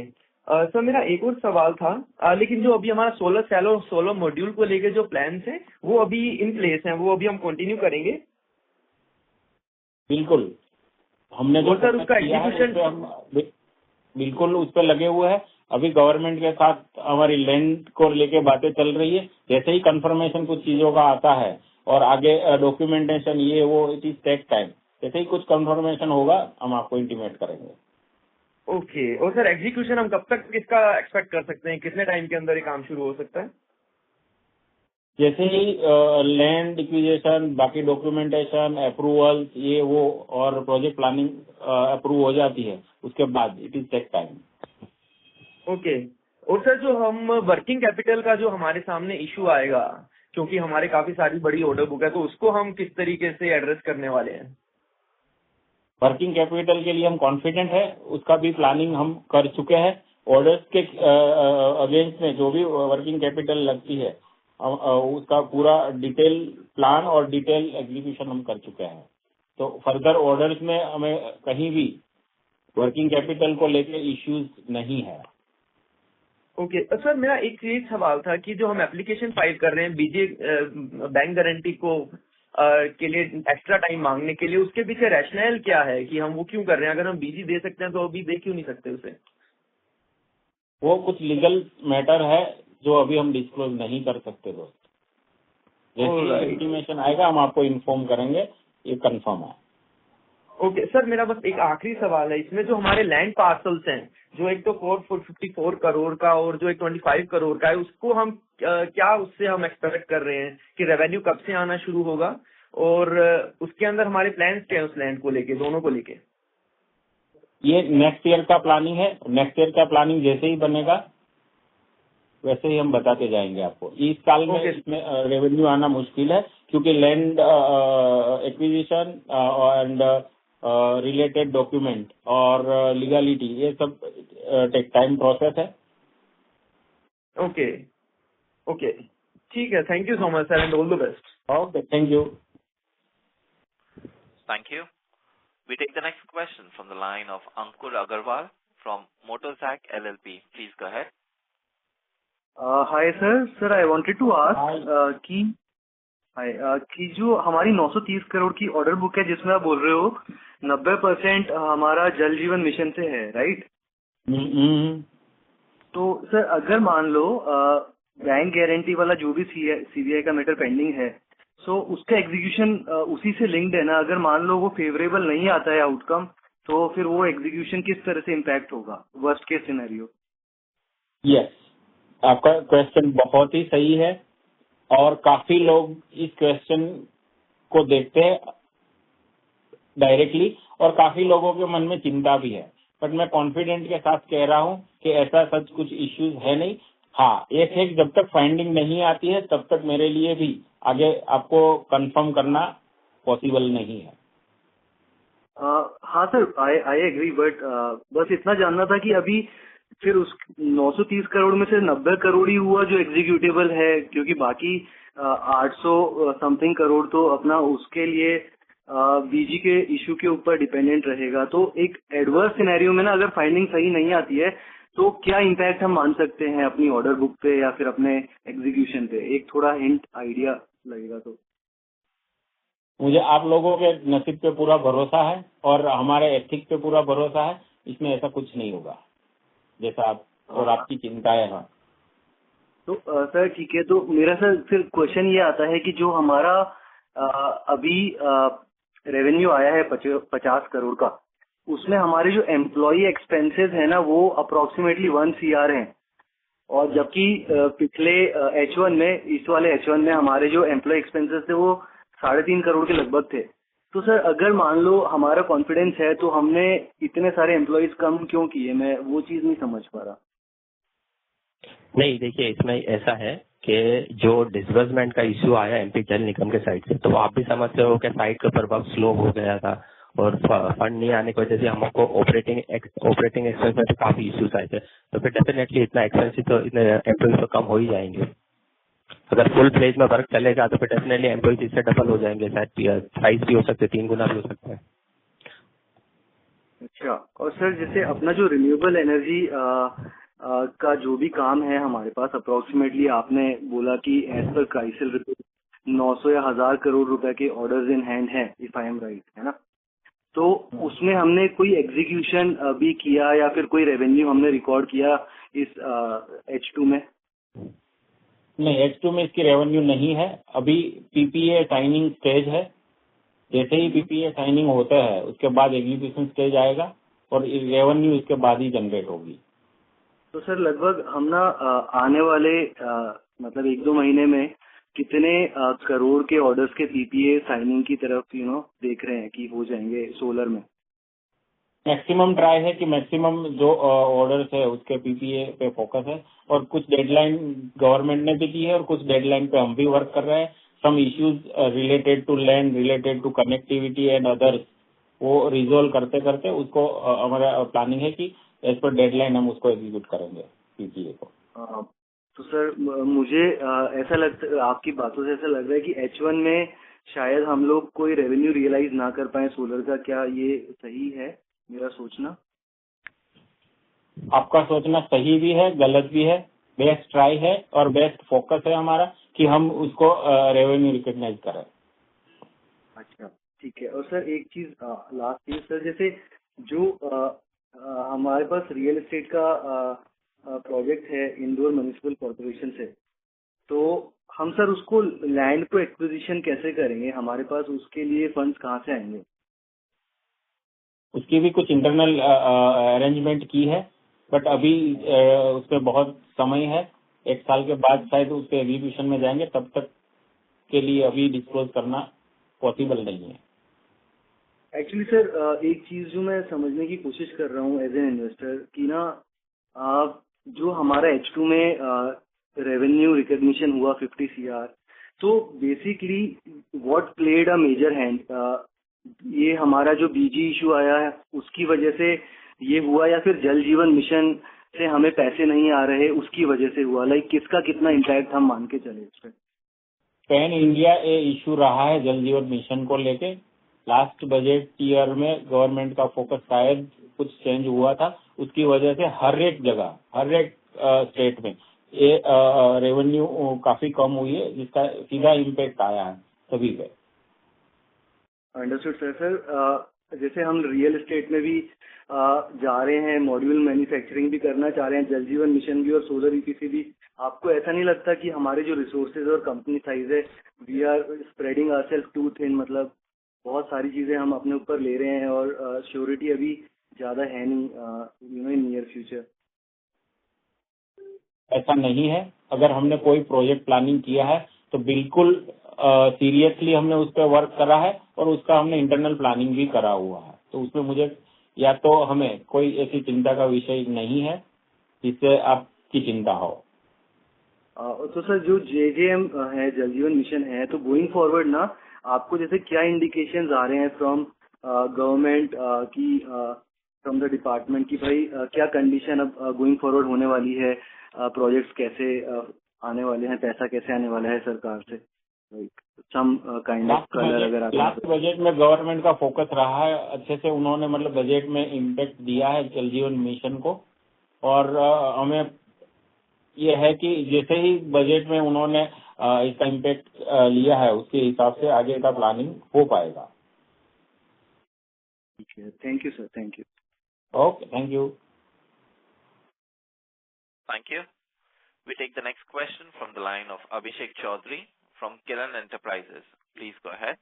सर, मेरा एक और सवाल था लेकिन जो अभी हमारा 16 सेल और 16 मॉड्यूल को लेके जो प्लान्स हैं वो अभी इन प्लेस हैं, वो अभी हम कंटिन्यू करेंगे? बिल्कुल, हमने जो सर उसका किया है एग्जीक्यूशन हम बिल्कुल उस पर लगे हुए हैं। अभी गवर्नमेंट के साथ हमारी लैंड को लेके बातें चल रही है। जैसे ही कंफर्मेशन कुछ चीजों का आता है और आगे डॉक्यूमेंटेशन ये वो इट इज टेक टाइम, जैसे ही कुछ कंफर्मेशन होगा हम आपको इंटीमेट करेंगे। ओके। और सर एग्जीक्यूशन हम कब तक इसका एक्सपेक्ट कर सकते हैं, कितने टाइम के अंदर ये काम शुरू हो सकता है? जैसे ही लैंड एक्विजिशन, बाकी डॉक्यूमेंटेशन, अप्रूवल ये वो और प्रोजेक्ट प्लानिंग अप्रूव हो जाती है उसके बाद it is take time. Okay. और सर जो हम वर्किंग कैपिटल का जो हमारे सामने इशू आएगा, क्योंकि हमारे काफी सारी बड़ी ऑर्डर बुक है, तो उसको हम किस तरीके से एड्रेस करने वाले हैं? वर्किंग कैपिटल के लिए हम कॉन्फिडेंट है, उसका भी प्लानिंग हम कर चुके हैं। ऑर्डर्स के अगेंस्ट में जो भी वर्किंग कैपिटल लगती है उसका पूरा डिटेल प्लान और डिटेल एग्जीक्यूशन हम कर चुके हैं। तो फर्दर ऑर्डर्स में हमें कहीं भी वर्किंग कैपिटल को लेके इश्यूज नहीं है। ओके सर, मेरा एक ये सवाल था कि जो हम एप्लीकेशन फाइल कर रहे हैं बीजे बैंक गारंटी को के लिए एक्स्ट्रा टाइम मांगने के लिए, उसके पीछे रैशनल क्या है कि हम वो क्यों कर रहे हैं? अगर हम बीजी दे सकते हैं तो अभी दे क्यों नहीं सकते उसे? वो कुछ लीगल मैटर है जो अभी हम डिस्क्लोज नहीं कर सकते दोस्त। जैसे इंटीमेशन आएगा हम आपको इन्फॉर्म करेंगे, ये कंफर्म है। ओके सर, मेरा बस एक आखिरी सवाल है। इसमें जो हमारे लैंड पार्सल्स हैं, जो एक तो 454 करोड़ का और जो एक 25 करोड़ का है, उसको हम क्या उससे हम एक्सपेक्ट कर रहे हैं कि रेवेन्यू कब से आना शुरू होगा और उसके अंदर हमारे प्लान्स क्या है उस लैंड को लेके, दोनों को लेके? ये नेक्स्ट ईयर का प्लानिंग है। नेक्स्ट ईयर का प्लानिंग जैसे ही बनेगा वैसे ही हम बताते जाएंगे आपको। इस साल में इसमें रेवेन्यू आना मुश्किल है क्योंकि land acquisition and related document और लीगलिटी ये सब टेक टाइम प्रोसेस है। ओके ओके, ठीक है। Thank you so much sir and all the best. Okay, thank you. Thank you. We take the next question from the line of Ankur Agarwal from Motorsac LLP. Please go ahead. Hi sir. Sir, I wanted to ask कि जो हमारी 930 करोड़ की order book है जिसमें आप बोल रहे हो 90% हमारा जल जीवन मिशन से है, राइट? तो सर अगर मान लो बैंक गारंटी वाला जो भी सीबीआई का मैटर पेंडिंग है, सो उसका एग्जीक्यूशन उसी से लिंक्ड है ना? अगर मान लो वो फेवरेबल नहीं आता है आउटकम, तो फिर वो एग्जीक्यूशन किस तरह से इम्पैक्ट होगा वर्स्ट केस सिनेरियो? यस, आपका क्वेश्चन बहुत ही सही है और काफी लोग इस क्वेश्चन को देखते हैं डायरेक्टली और काफी लोगों के मन में चिंता भी है, बट मैं कॉन्फिडेंट के साथ कह रहा हूं कि ऐसा सच कुछ इश्यूज है नहीं। हाँ, एक है जब तक फाइंडिंग नहीं आती है तब तक मेरे लिए भी आगे आपको कंफर्म करना पॉसिबल नहीं है। हाँ सर, आई एग्री, बट बस इतना जानना था कि अभी फिर उस 930 करोड़ में से 90 करोड़ ही हुआ जो एग्जीक्यूटेबल है, क्योंकि बाकी 800 समथिंग करोड़ तो अपना उसके लिए बीजी के इशू के ऊपर डिपेंडेंट रहेगा। तो एक एडवर्स सिनेरियो में ना अगर फाइंडिंग सही नहीं आती है तो क्या इम्पैक्ट हम मान सकते हैं अपनी ऑर्डर बुक पे या फिर अपने एग्जीक्यूशन पे? एक थोड़ा हिंट आइडिया लगेगा तो। मुझे आप लोगों के नसीब पे पूरा भरोसा है और हमारे एथिक पे पूरा भरोसा है, इसमें ऐसा कुछ नहीं होगा जैसा आप और आपकी चिंताएं हैं। तो सर ठीक है, तो मेरा सर फिर क्वेश्चन ये आता है कि जो हमारा अभी रेवेन्यू आया है 50 करोड़ का, उसमें हमारे जो एम्प्लॉय एक्सपेंसेस है ना वो अप्रोक्सीमेटली 1 CR हैं, और जबकि पिछले H1 में, इस वाले H1 में हमारे जो एम्प्लॉय एक्सपेंसेस थे वो 3.5 करोड़ के लगभग थे। तो सर अगर मान लो हमारा कॉन्फिडेंस है तो हमने इतने सारे एम्प्लॉयज कम क्यों किए, मैं वो चीज नहीं समझ पा रहा। नहीं, देखिए इसमें ऐसा है कि जो डिसबर्समेंट का इश्यू आया एमपी जल निगम के साइड से, तो आप भी समझते हो कि साइट के ऊपर वर्क स्लो हो गया था और फंड नहीं आने की वजह से हमको ऑपरेटिंग एक्सपेंस में काफी इश्यूज आए थे। तो फिर डेफिनेटली इतना एक्सपेंसिव तो इतने एम्प्लॉयज तो कम हो ही जाएंगे। अगर फुल फ्लेज में वर्क चलेगा तो फिर डेफिनेटली एम्प्लॉयज इससे डबल हो जाएंगे, शायद प्राइस भी हो सकते हैं, 3 गुना भी हो सकता है। अच्छा, और सर जैसे अपना जो रिन्यूएबल एनर्जी का जो भी काम है हमारे पास, अप्रोक्सीमेटली आपने बोला कि एज पर क्राइसिल रिपोर्ट 900 या 1000 करोड़ रुपए के ऑर्डर्स इन हैंड हैं, इफ आई एम राइट, है ना? तो उसमें हमने कोई एग्जीक्यूशन भी किया या फिर कोई रेवेन्यू हमने रिकॉर्ड किया इस H2 में? नहीं, H2 में इसकी रेवेन्यू नहीं है, अभी पीपीए साइनिंग स्टेज है। जैसे ही पीपीए साइनिंग होता है उसके बाद एग्जीक्यूशन स्टेज आएगा और रेवेन्यू इसके बाद ही जनरेट होगी। तो सर लगभग हम ना आने वाले मतलब 1-2 महीने में कितने करोड़ के ऑर्डर्स के पीपीए साइनिंग की तरफ देख रहे हैं कि हो जाएंगे सोलर में? मैक्सिमम ट्राई है कि मैक्सिमम जो ऑर्डर्स है उसके पीपीए पे फोकस है, और कुछ डेडलाइन गवर्नमेंट ने भी दी है और कुछ डेडलाइन पे हम भी वर्क कर रहे हैं। Some issues related to land, related to connectivity and others, वो रिजोल्व करते करते उसको हमारा प्लानिंग है कि एज पर डेडलाइन हम उसको एग्जीक्यूट करेंगे पीपीए को। तो सर मुझे ऐसा लगता, आपकी बातों से ऐसा लग रहा है कि H1 में शायद हम लोग कोई रेवेन्यू रियलाइज ना कर पाए सोलर का। क्या ये सही है मेरा सोचना? आपका सोचना सही भी है, गलत भी है। बेस्ट ट्राई है और बेस्ट फोकस है हमारा कि हम उसको रेवेन्यू रिकॉग्नाइज करें। अच्छा, ठीक है। और सर एक चीज, लास्ट चीज सर, जैसे जो हमारे पास रियल एस्टेट का प्रोजेक्ट है इंदौर म्युनिसिपल कॉर्पोरेशन से, तो हम सर उसको लैंड को एक्विजिशन कैसे करेंगे? हमारे पास उसके लिए फंड्स कहाँ से आएंगे? उसकी भी कुछ इंटरनल अरेंजमेंट की है, बट अभी उसमें बहुत समय है। 1 साल के बाद शायद उसके एग्जीक्यूशन में जाएंगे, तब तक के लिए अभी डिस्क्लोज करना पॉसिबल नहीं है। एक्चुअली सर एक चीज जो मैं समझने की कोशिश कर रहा हूँ एज एन इन्वेस्टर कि ना, जो हमारा H2 में रेवेन्यू रिकॉग्निशन हुआ 50 CR, तो basically what played a major hand, ये हमारा जो बीजी इशू आया है उसकी वजह से ये हुआ, या फिर जल जीवन मिशन से हमें पैसे नहीं आ रहे उसकी वजह से हुआ? लाइक किसका कितना इम्पैक्ट हम मान के चले इस पे? पैन इंडिया ये इशू रहा है जल जीवन मिशन को लेके। लास्ट बजट ईयर में गवर्नमेंट का फोकस शायद कुछ चेंज हुआ था, उसकी वजह से हर एक जगह, हर एक स्टेट में ये रेवेन्यू काफी कम हुई है, जिसका सीधा इम्पैक्ट आया है सभी पे। Understood sir. सर जैसे हम रियल एस्टेट में भी जा रहे हैं, मॉड्यूल मैन्युफैक्चरिंग भी करना चाह रहे हैं, जल जीवन मिशन भी और सोलर ईपीसी भी, आपको ऐसा नहीं लगता कि हमारे जो रिसोर्सेज और कंपनी साइज है, we are spreading ourselves too thin? मतलब बहुत सारी चीजें हम अपने ऊपर ले रहे हैं और श्योरिटी अभी ज्यादा है नहीं इन नियर फ्यूचर। ऐसा नहीं है। अगर हमने कोई प्रोजेक्ट प्लानिंग किया है तो बिल्कुल सीरियसली हमने उस पर वर्क करा है और उसका हमने इंटरनल प्लानिंग भी करा हुआ है। तो उसमें मुझे या तो हमें कोई ऐसी चिंता का विषय नहीं है जिससे आपकी चिंता हो। तो सर जो JJM है, जल जीवन मिशन है, तो गोइंग फॉरवर्ड ना आपको जैसे क्या इंडिकेशंस आ रहे हैं फ्रॉम गवर्नमेंट की, फ्रॉम द डिपार्टमेंट की भाई क्या कंडीशन अब गोइंग फॉरवर्ड होने वाली है, प्रोजेक्ट्स कैसे आने वाले हैं, पैसा कैसे आने वाला है सरकार से, like some kind of colour अगर आप? लास्ट बजट में गवर्नमेंट का फोकस रहा है अच्छे से, उन्होंने मतलब बजट में इम्पैक्ट दिया है जल जीवन मिशन को, और हमें ये है कि जैसे ही बजट में उन्होंने इसका इम्पैक्ट लिया है उसके हिसाब से आगे का प्लानिंग हो पाएगा। ठीक है, thank you sir, thank you. Okay, thank you. Thank you. We take the next question from the line of Abhishek Chaudhary from Kiran Enterprises. Please go ahead.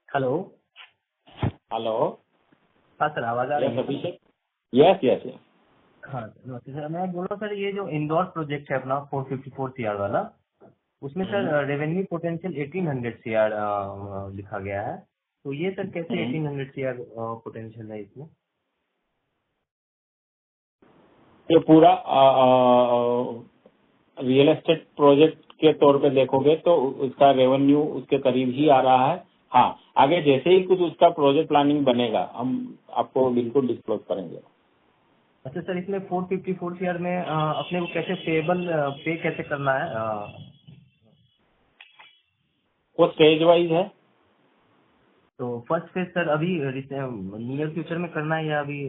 Hello. Hello. हाँ सर, आवाज आ रही है? Abhishek. Yes yes yes. हाँ नमस्ते sir, मैं बोल रहा हूँ सर, ये जो इंदौर प्रोजेक्ट है अपना 454 CR वाला, उसमें सर रेवेन्यू पोटेंशियल 1800 CR लिखा गया है। तो ये सर कैसे 1800 CR पोटेंशियल है इसमें? ये पूरा रियल एस्टेट प्रोजेक्ट के तौर पे देखोगे तो उसका रेवेन्यू उसके करीब ही आ रहा है। हाँ, आगे जैसे ही कुछ उसका प्रोजेक्ट प्लानिंग बनेगा हम आपको बिल्कुल डिस्क्लोज करेंगे। अच्छा सर, इसमें 454 CR में अपने को कैसे पे कैसे करना है? वो स्टेज वाइज है। तो फर्स्ट फेज सर अभी नियर फ्यूचर में करना है या अभी?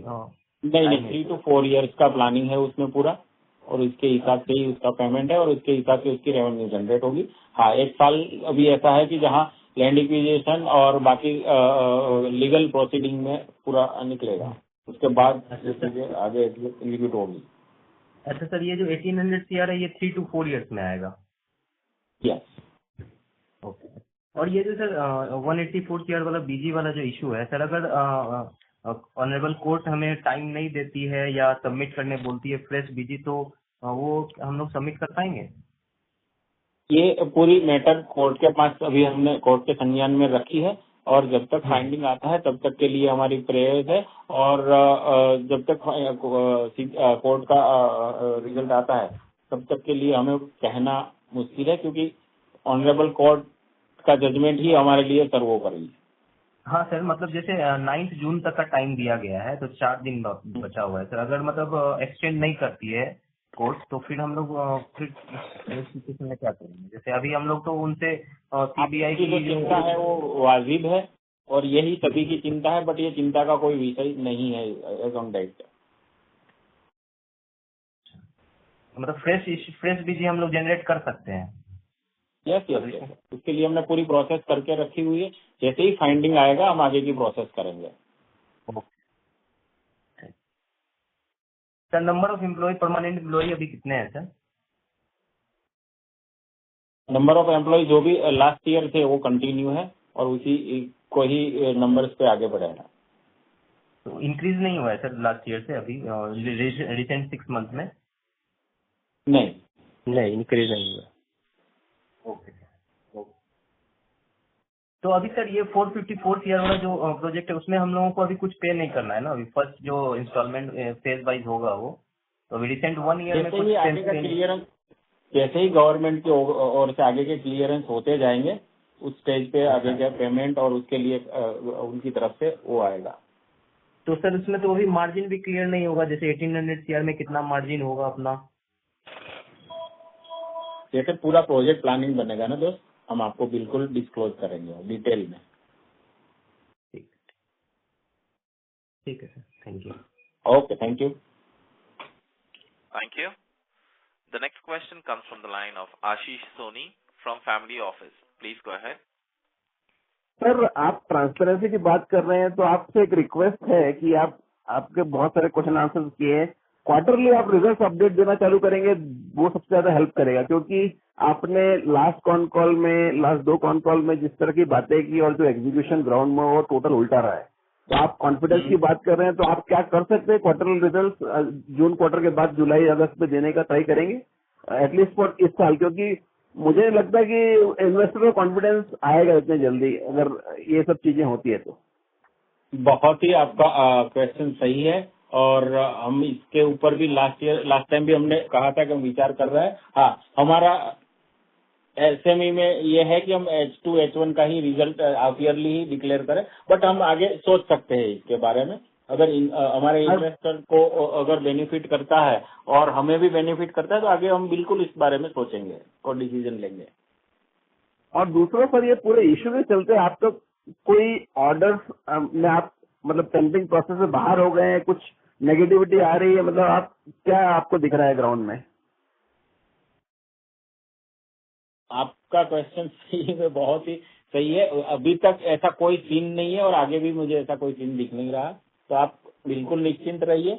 नहीं, 3 to 4 ईयर्स का प्लानिंग है उसमें पूरा, और उसके हिसाब से ही उसका पेमेंट है और उसके हिसाब से उसकी रेवेन्यू जनरेट होगी। हाँ, 1 साल अभी ऐसा है कि जहाँ लैंड एक्विजिशन और बाकी लीगल प्रोसीडिंग में पूरा निकलेगा, उसके बाद चीजें आगे एग्जीक्यूट होगी। अच्छा सर, ये जो 1800 CR है ये 3 to 4 ईयर्स में आएगा? यस। ओके। और ये जो सर 184 CR वाला बीजी वाला जो इशू है सर, अगर ऑनरेबल कोर्ट हमें टाइम नहीं देती है या सबमिट करने बोलती है फ्रेश बीजी, तो वो हम लोग सबमिट कर पाएंगे? ये पूरी मैटर कोर्ट के पास अभी हमने कोर्ट के संज्ञान में रखी है, और जब तक फाइंडिंग आता है तब तक के लिए हमारी प्रेयर्स है, और जब तक कोर्ट का रिजल्ट आता है तब तक के लिए हमें कहना मुश्किल है, क्योंकि ऑनरेबल कोर्ट का जजमेंट ही हमारे लिए सर्वोपरि है। हाँ सर, मतलब जैसे 9 जून तक का टाइम दिया गया है, तो 4 दिन बचा हुआ है सर। अगर मतलब एक्सटेंड नहीं करती है कोर्ट, तो फिर हम लोग फिर इस सिचुएशन में क्या करेंगे? जैसे अभी हम लोग तो उनसे सीबीआई की जो चिंता है वो वाजिब है, और यही सभी की चिंता है, बट ये चिंता का कोई विषय नहीं है एज ऑन डेट। मतलब फ्रेश बीजी हम लोग जनरेट कर सकते हैं? यस, उसके लिए हमने पूरी प्रोसेस करके रखी हुई है। जैसे ही फाइंडिंग आएगा हम आगे की प्रोसेस करेंगे। Sir, number of employ, permanent employ अभी कितने हैं सर? नंबर ऑफ एम्प्लॉय जो भी लास्ट ईयर थे वो कंटिन्यू है, और उसी को ही नंबर्स पे आगे बढ़ेगा। तो इंक्रीज नहीं हुआ है सर लास्ट ईयर से अभी रिसेंट 6 मंथ में? नहीं, इंक्रीज नहीं हुआ। ओके। तो अभी सर ये 454 CR वाला जो प्रोजेक्ट है उसमें हम लोगों को अभी कुछ पे नहीं करना है ना? अभी फर्स्ट जो इंस्टॉलमेंट फेज वाइज होगा वो, तो अभी रिसेंट 1 ईयर में कुछ क्लियरेंस, जैसे ही गवर्नमेंट की ओर से आगे के क्लियरेंस होते जाएंगे उस स्टेज पे आगे का पेमेंट और उसके लिए उनकी तरफ से वो आएगा। तो सर उसमें तो अभी मार्जिन भी क्लियर नहीं होगा, जैसे 1800 CR में कितना मार्जिन होगा अपना? जैसे पूरा प्रोजेक्ट प्लानिंग बनेगा ना दोस्त, हम आपको बिल्कुल डिस्क्लोज करेंगे डिटेल में। ठीक है sir, thank you. Okay, thank you. Thank you. The next question comes from the line of Ashish Soni from Family Office. Please go ahead. Sir, आप ट्रांसपेरेंसी की बात कर रहे हैं तो आपसे एक रिक्वेस्ट है कि आपके बहुत सारे क्वेश्चन आंसर किए, क्वार्टरली आप रिजल्ट अपडेट देना चालू करेंगे, वो सबसे ज्यादा हेल्प करेगा। क्योंकि आपने लास्ट 2 कॉन कॉल में जिस तरह की बातें की और जो एग्जीक्यूशन ग्राउंड में वो टोटल उल्टा रहा है, तो आप कॉन्फिडेंस की बात कर रहे हैं, तो आप क्या कर सकते हैं? क्वार्टरली रिजल्ट जून क्वार्टर के बाद जुलाई अगस्त में देने का ट्राई करेंगे एटलीस्ट फॉर इस साल, क्योंकि मुझे नहीं लगता कि इन्वेस्टर को कॉन्फिडेंस आएगा इतने जल्दी अगर ये सब चीजें होती है तो। बहुत ही आपका क्वेश्चन सही है, और हम इसके ऊपर भी लास्ट टाइम भी हमने कहा था कि हम विचार कर रहे हैं। हाँ, हमारा एसएमई में ये है कि हम H2 H1 का ही रिजल्ट हाफ ईयरली ही डिक्लेयर करें, बट हम आगे सोच सकते हैं इसके बारे में। अगर हमारे इन्वेस्टर को अगर बेनिफिट करता है और हमें भी बेनिफिट करता है तो आगे हम बिल्कुल इस बारे में सोचेंगे और डिसीजन लेंगे। और दूसरा सर, ये पूरे इश्यू के चलते आप तो कोई ऑर्डर्स में आप मतलब टेंडरिंग प्रोसेस से बाहर हो गए हैं, कुछ नेगेटिविटी आ रही है, मतलब आप क्या आपको दिख रहा है ग्राउंड में? आपका क्वेश्चन सही में बहुत ही सही है। अभी तक ऐसा कोई सीन नहीं है और आगे भी मुझे ऐसा कोई सीन दिख नहीं रहा, तो आप बिल्कुल निश्चिंत रहिए।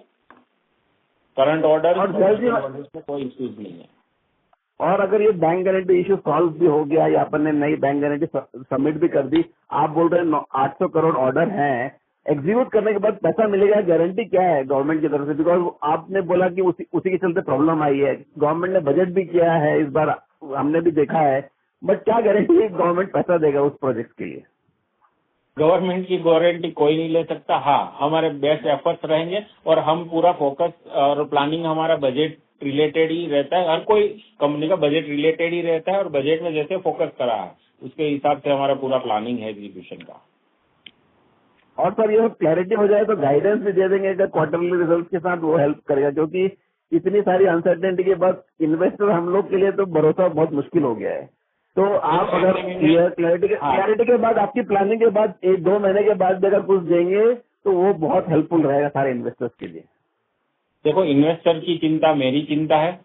करंट ऑर्डर और में कोई इश्यूज नहीं है। और अगर ये बैंक गारंटी इश्यू सॉल्व भी हो गया या अपन ने नई बैंक गारंटी सबमिट भी कर दी, आप बोल रहे हैं 800 करोड़ ऑर्डर हैं, एग्जीक्यूट करने के बाद पैसा मिलेगा, गारंटी क्या है गवर्नमेंट की तरफ से? बिकॉज आपने बोला कि उसी के चलते प्रॉब्लम आई है, गवर्नमेंट ने बजट भी किया है इस बार, हमने भी देखा है, बट क्या गारंटी है गवर्नमेंट पैसा देगा उस प्रोजेक्ट के लिए? गवर्नमेंट की गारंटी कोई नहीं ले सकता। हाँ, हमारे बेस्ट एफर्ट्स रहेंगे और हम पूरा फोकस और प्लानिंग हमारा बजट रिलेटेड ही रहता है। हर कोई कंपनी का बजट रिलेटेड ही रहता है और बजट में जैसे फोकस करा है उसके हिसाब से हमारा पूरा प्लानिंग है एग्जीक्यूशन का। और सर ये क्लैरिटी हो जाए तो गाइडेंस भी दे देंगे क्वार्टरली रिजल्ट के साथ, वो हेल्प करेगा, क्योंकि इतनी सारी अनसर्टेनिटी के बाद इन्वेस्टर हम लोग के लिए तो भरोसा बहुत मुश्किल हो गया है। तो आप अगर क्लैरिटी के बाद, आपकी प्लानिंग के बाद 1-2 महीने के बाद अगर कुछ देंगे तो वो बहुत हेल्पफुल रहेगा सारे इन्वेस्टर्स के लिए। देखो, इन्वेस्टर की चिंता मेरी चिंता है,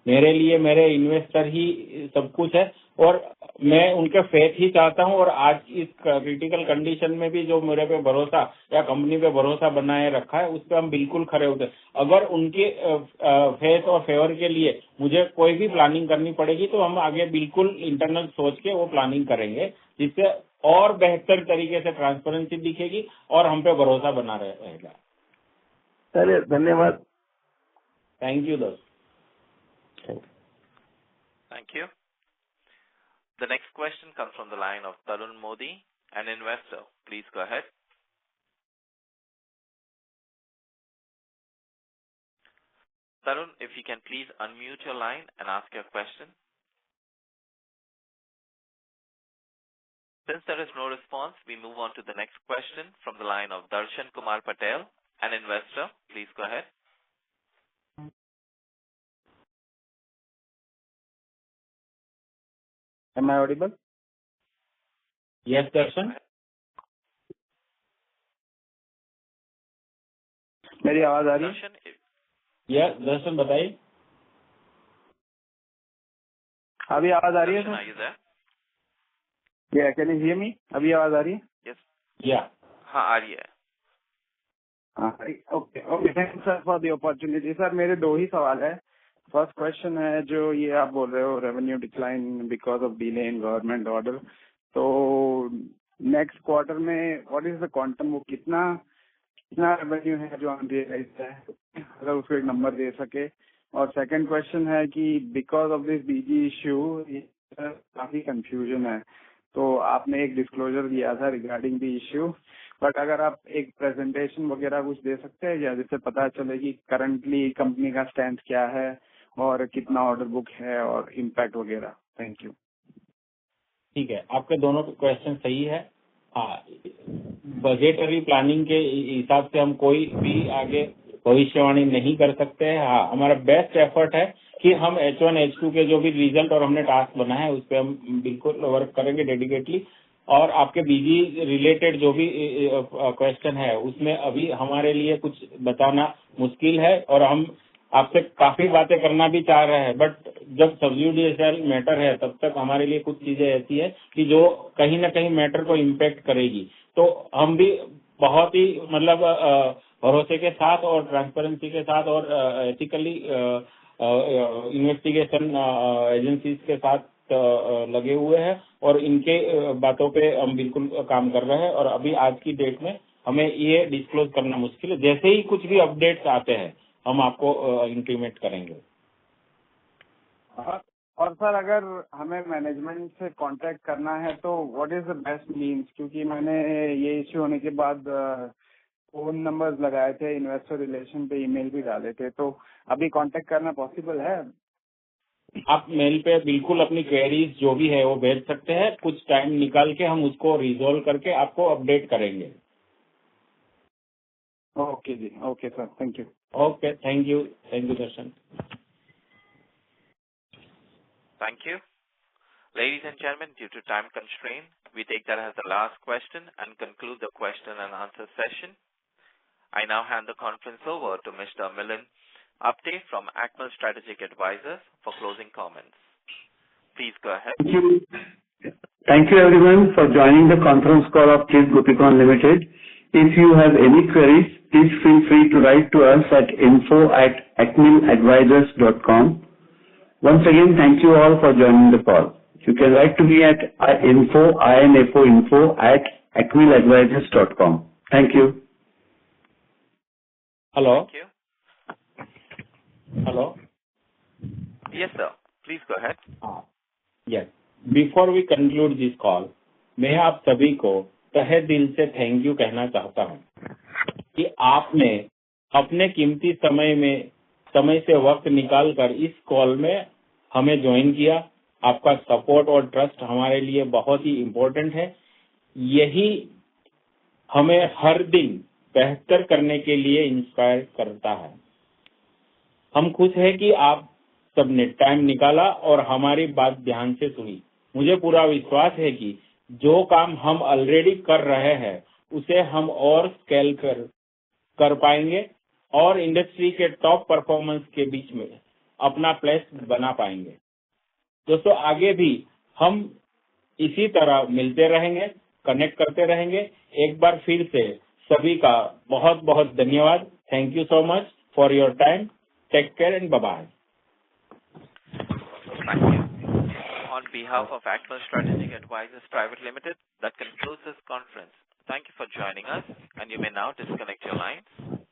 मेरे लिए मेरे इन्वेस्टर ही सब कुछ है और मैं उनके फेथ ही चाहता हूं। और आज इस क्रिटिकल कंडीशन में भी जो मेरे पे भरोसा या कंपनी पे भरोसा बनाए रखा है उस पर हम बिल्कुल खरे उतरे। अगर उनके फेथ और फेवर के लिए मुझे कोई भी प्लानिंग करनी पड़ेगी तो हम आगे बिल्कुल इंटरनल सोच के वो प्लानिंग करेंगे, जिससे और बेहतर तरीके से ट्रांसपेरेंसी दिखेगी और हम पे भरोसा बना रहेगा। चलिए, धन्यवाद। थैंक यू दोस्त। Thank you. The next question comes from the line of Tarun Modi, an investor. Please go ahead. Tarun, if you can please unmute your line and ask your question. Since there is no response, we move on to the next question from the line of Darshan Kumar Patel, an investor. Please go ahead. Am I audible? Yes, Darshan. मेरी आवाज आ रही है? Yes दर्शन, बताइए। अभी आवाज आ रही है सर? या कैन यू हियर मी? अभी आवाज आ रही है? यस। या हाँ, आ रही है। Okay okay, thank you sir for the opportunity. Sir मेरे 2 ही सवाल है। फर्स्ट क्वेश्चन है, जो ये आप बोल रहे हो revenue decline because of delay in government order, तो नेक्स्ट क्वार्टर में व्हाट इज द क्वांटम, वो कितना रेवेन्यू है जो अनरियलाइज है, अगर उसको एक नंबर दे सके। और सेकंड क्वेश्चन है कि because of this BG issue काफी कंफ्यूजन है, तो आपने एक डिस्क्लोजर दिया था रिगार्डिंग द इश्यू, बट अगर आप एक प्रेजेंटेशन वगैरह कुछ दे सकते हैं या जिससे पता चले कि करंटली कंपनी का स्टैंड क्या है और कितना ऑर्डर बुक है और इम्पैक्ट वगैरह। Thank you. ठीक है, आपके दोनों क्वेश्चन सही है। हाँ, बजटरी प्लानिंग के हिसाब से हम कोई भी आगे भविष्यवाणी नहीं कर सकते हैं। हाँ, हमारा बेस्ट एफर्ट है कि हम H1 H2 के जो भी रिजल्ट और हमने टास्क बनाया है उस पर हम बिल्कुल वर्क करेंगे डेडिकेटली। और आपके बीजी रिलेटेड जो भी क्वेश्चन है उसमें अभी हमारे लिए कुछ बताना मुश्किल है और हम आपसे काफी बातें करना भी चाह रहे हैं, बट जब सब्जुडिशियल मैटर है तब तक हमारे लिए कुछ चीजें ऐसी है कि जो कहीं ना कहीं मैटर को इम्पैक्ट करेगी। तो हम भी बहुत ही मतलब भरोसे के साथ और ट्रांसपेरेंसी के साथ और एथिकली इन्वेस्टिगेशन एजेंसीज के साथ लगे हुए हैं और इनके बातों पे हम बिल्कुल काम कर रहे हैं। और अभी आज की डेट में हमें ये डिस्क्लोज करना मुश्किल है। जैसे ही कुछ भी अपडेट्स आते हैं हम आपको इंटीमेट करेंगे। और सर अगर हमें मैनेजमेंट से कांटेक्ट करना है तो what is the best means, क्योंकि मैंने ये इश्यू होने के बाद फोन नंबर्स लगाए थे, इन्वेस्टर रिलेशन पे ईमेल भी डाले थे, तो अभी कांटेक्ट करना पॉसिबल है? आप मेल पे बिल्कुल अपनी क्वेरीज जो भी है वो भेज सकते हैं, कुछ टाइम निकाल के हम उसको रिजोल्व करके आपको अपडेट करेंगे। ओके जी, okay sir, thank you. Okay, thank you Darshan. Thank you. Ladies and gentlemen, due to time constraint, we take that as the last question and conclude the question and answer session. I now hand the conference over to Mr. Milind Apte from Acmal Strategic Advisors for closing comments. Please go ahead. Thank you. Thank you everyone for joining the conference call of Tejas Gopicon Limited. If you have any queries, please feel free to write to us at info@acmiladvisors.com. Once again, thank you all for joining the call. You can write to me at info@acmiladvisors.com. Thank you. Hello. Thank you. Hello. Yes, sir. Please go ahead. Yes. Before we conclude this call, मैं आप सभी को तहे दिल से thank you कहना चाहता हूं कि आपने अपने कीमती समय से वक्त निकालकर इस कॉल में हमें ज्वाइन किया। आपका सपोर्ट और ट्रस्ट हमारे लिए बहुत ही इम्पोर्टेंट है। यही हमें हर दिन बेहतर करने के लिए इंस्पायर करता है। हम खुश हैं कि आप सबने टाइम निकाला और हमारी बात ध्यान से सुनी। मुझे पूरा विश्वास है कि जो काम हम ऑलरेडी कर रहे हैं उसे हम और स्केल कर पाएंगे और इंडस्ट्री के टॉप परफॉर्मेंस के बीच में अपना प्लेस बना पाएंगे। दोस्तों, आगे भी हम इसी तरह मिलते रहेंगे, कनेक्ट करते रहेंगे। एक बार फिर से सभी का बहुत बहुत धन्यवाद। Thank you so much for your time. Take care and bye bye. Thank you. On behalf of Acme Strategic Advisors Private Limited, that concludes this conference. Thank you for joining us, and you may now disconnect your lines.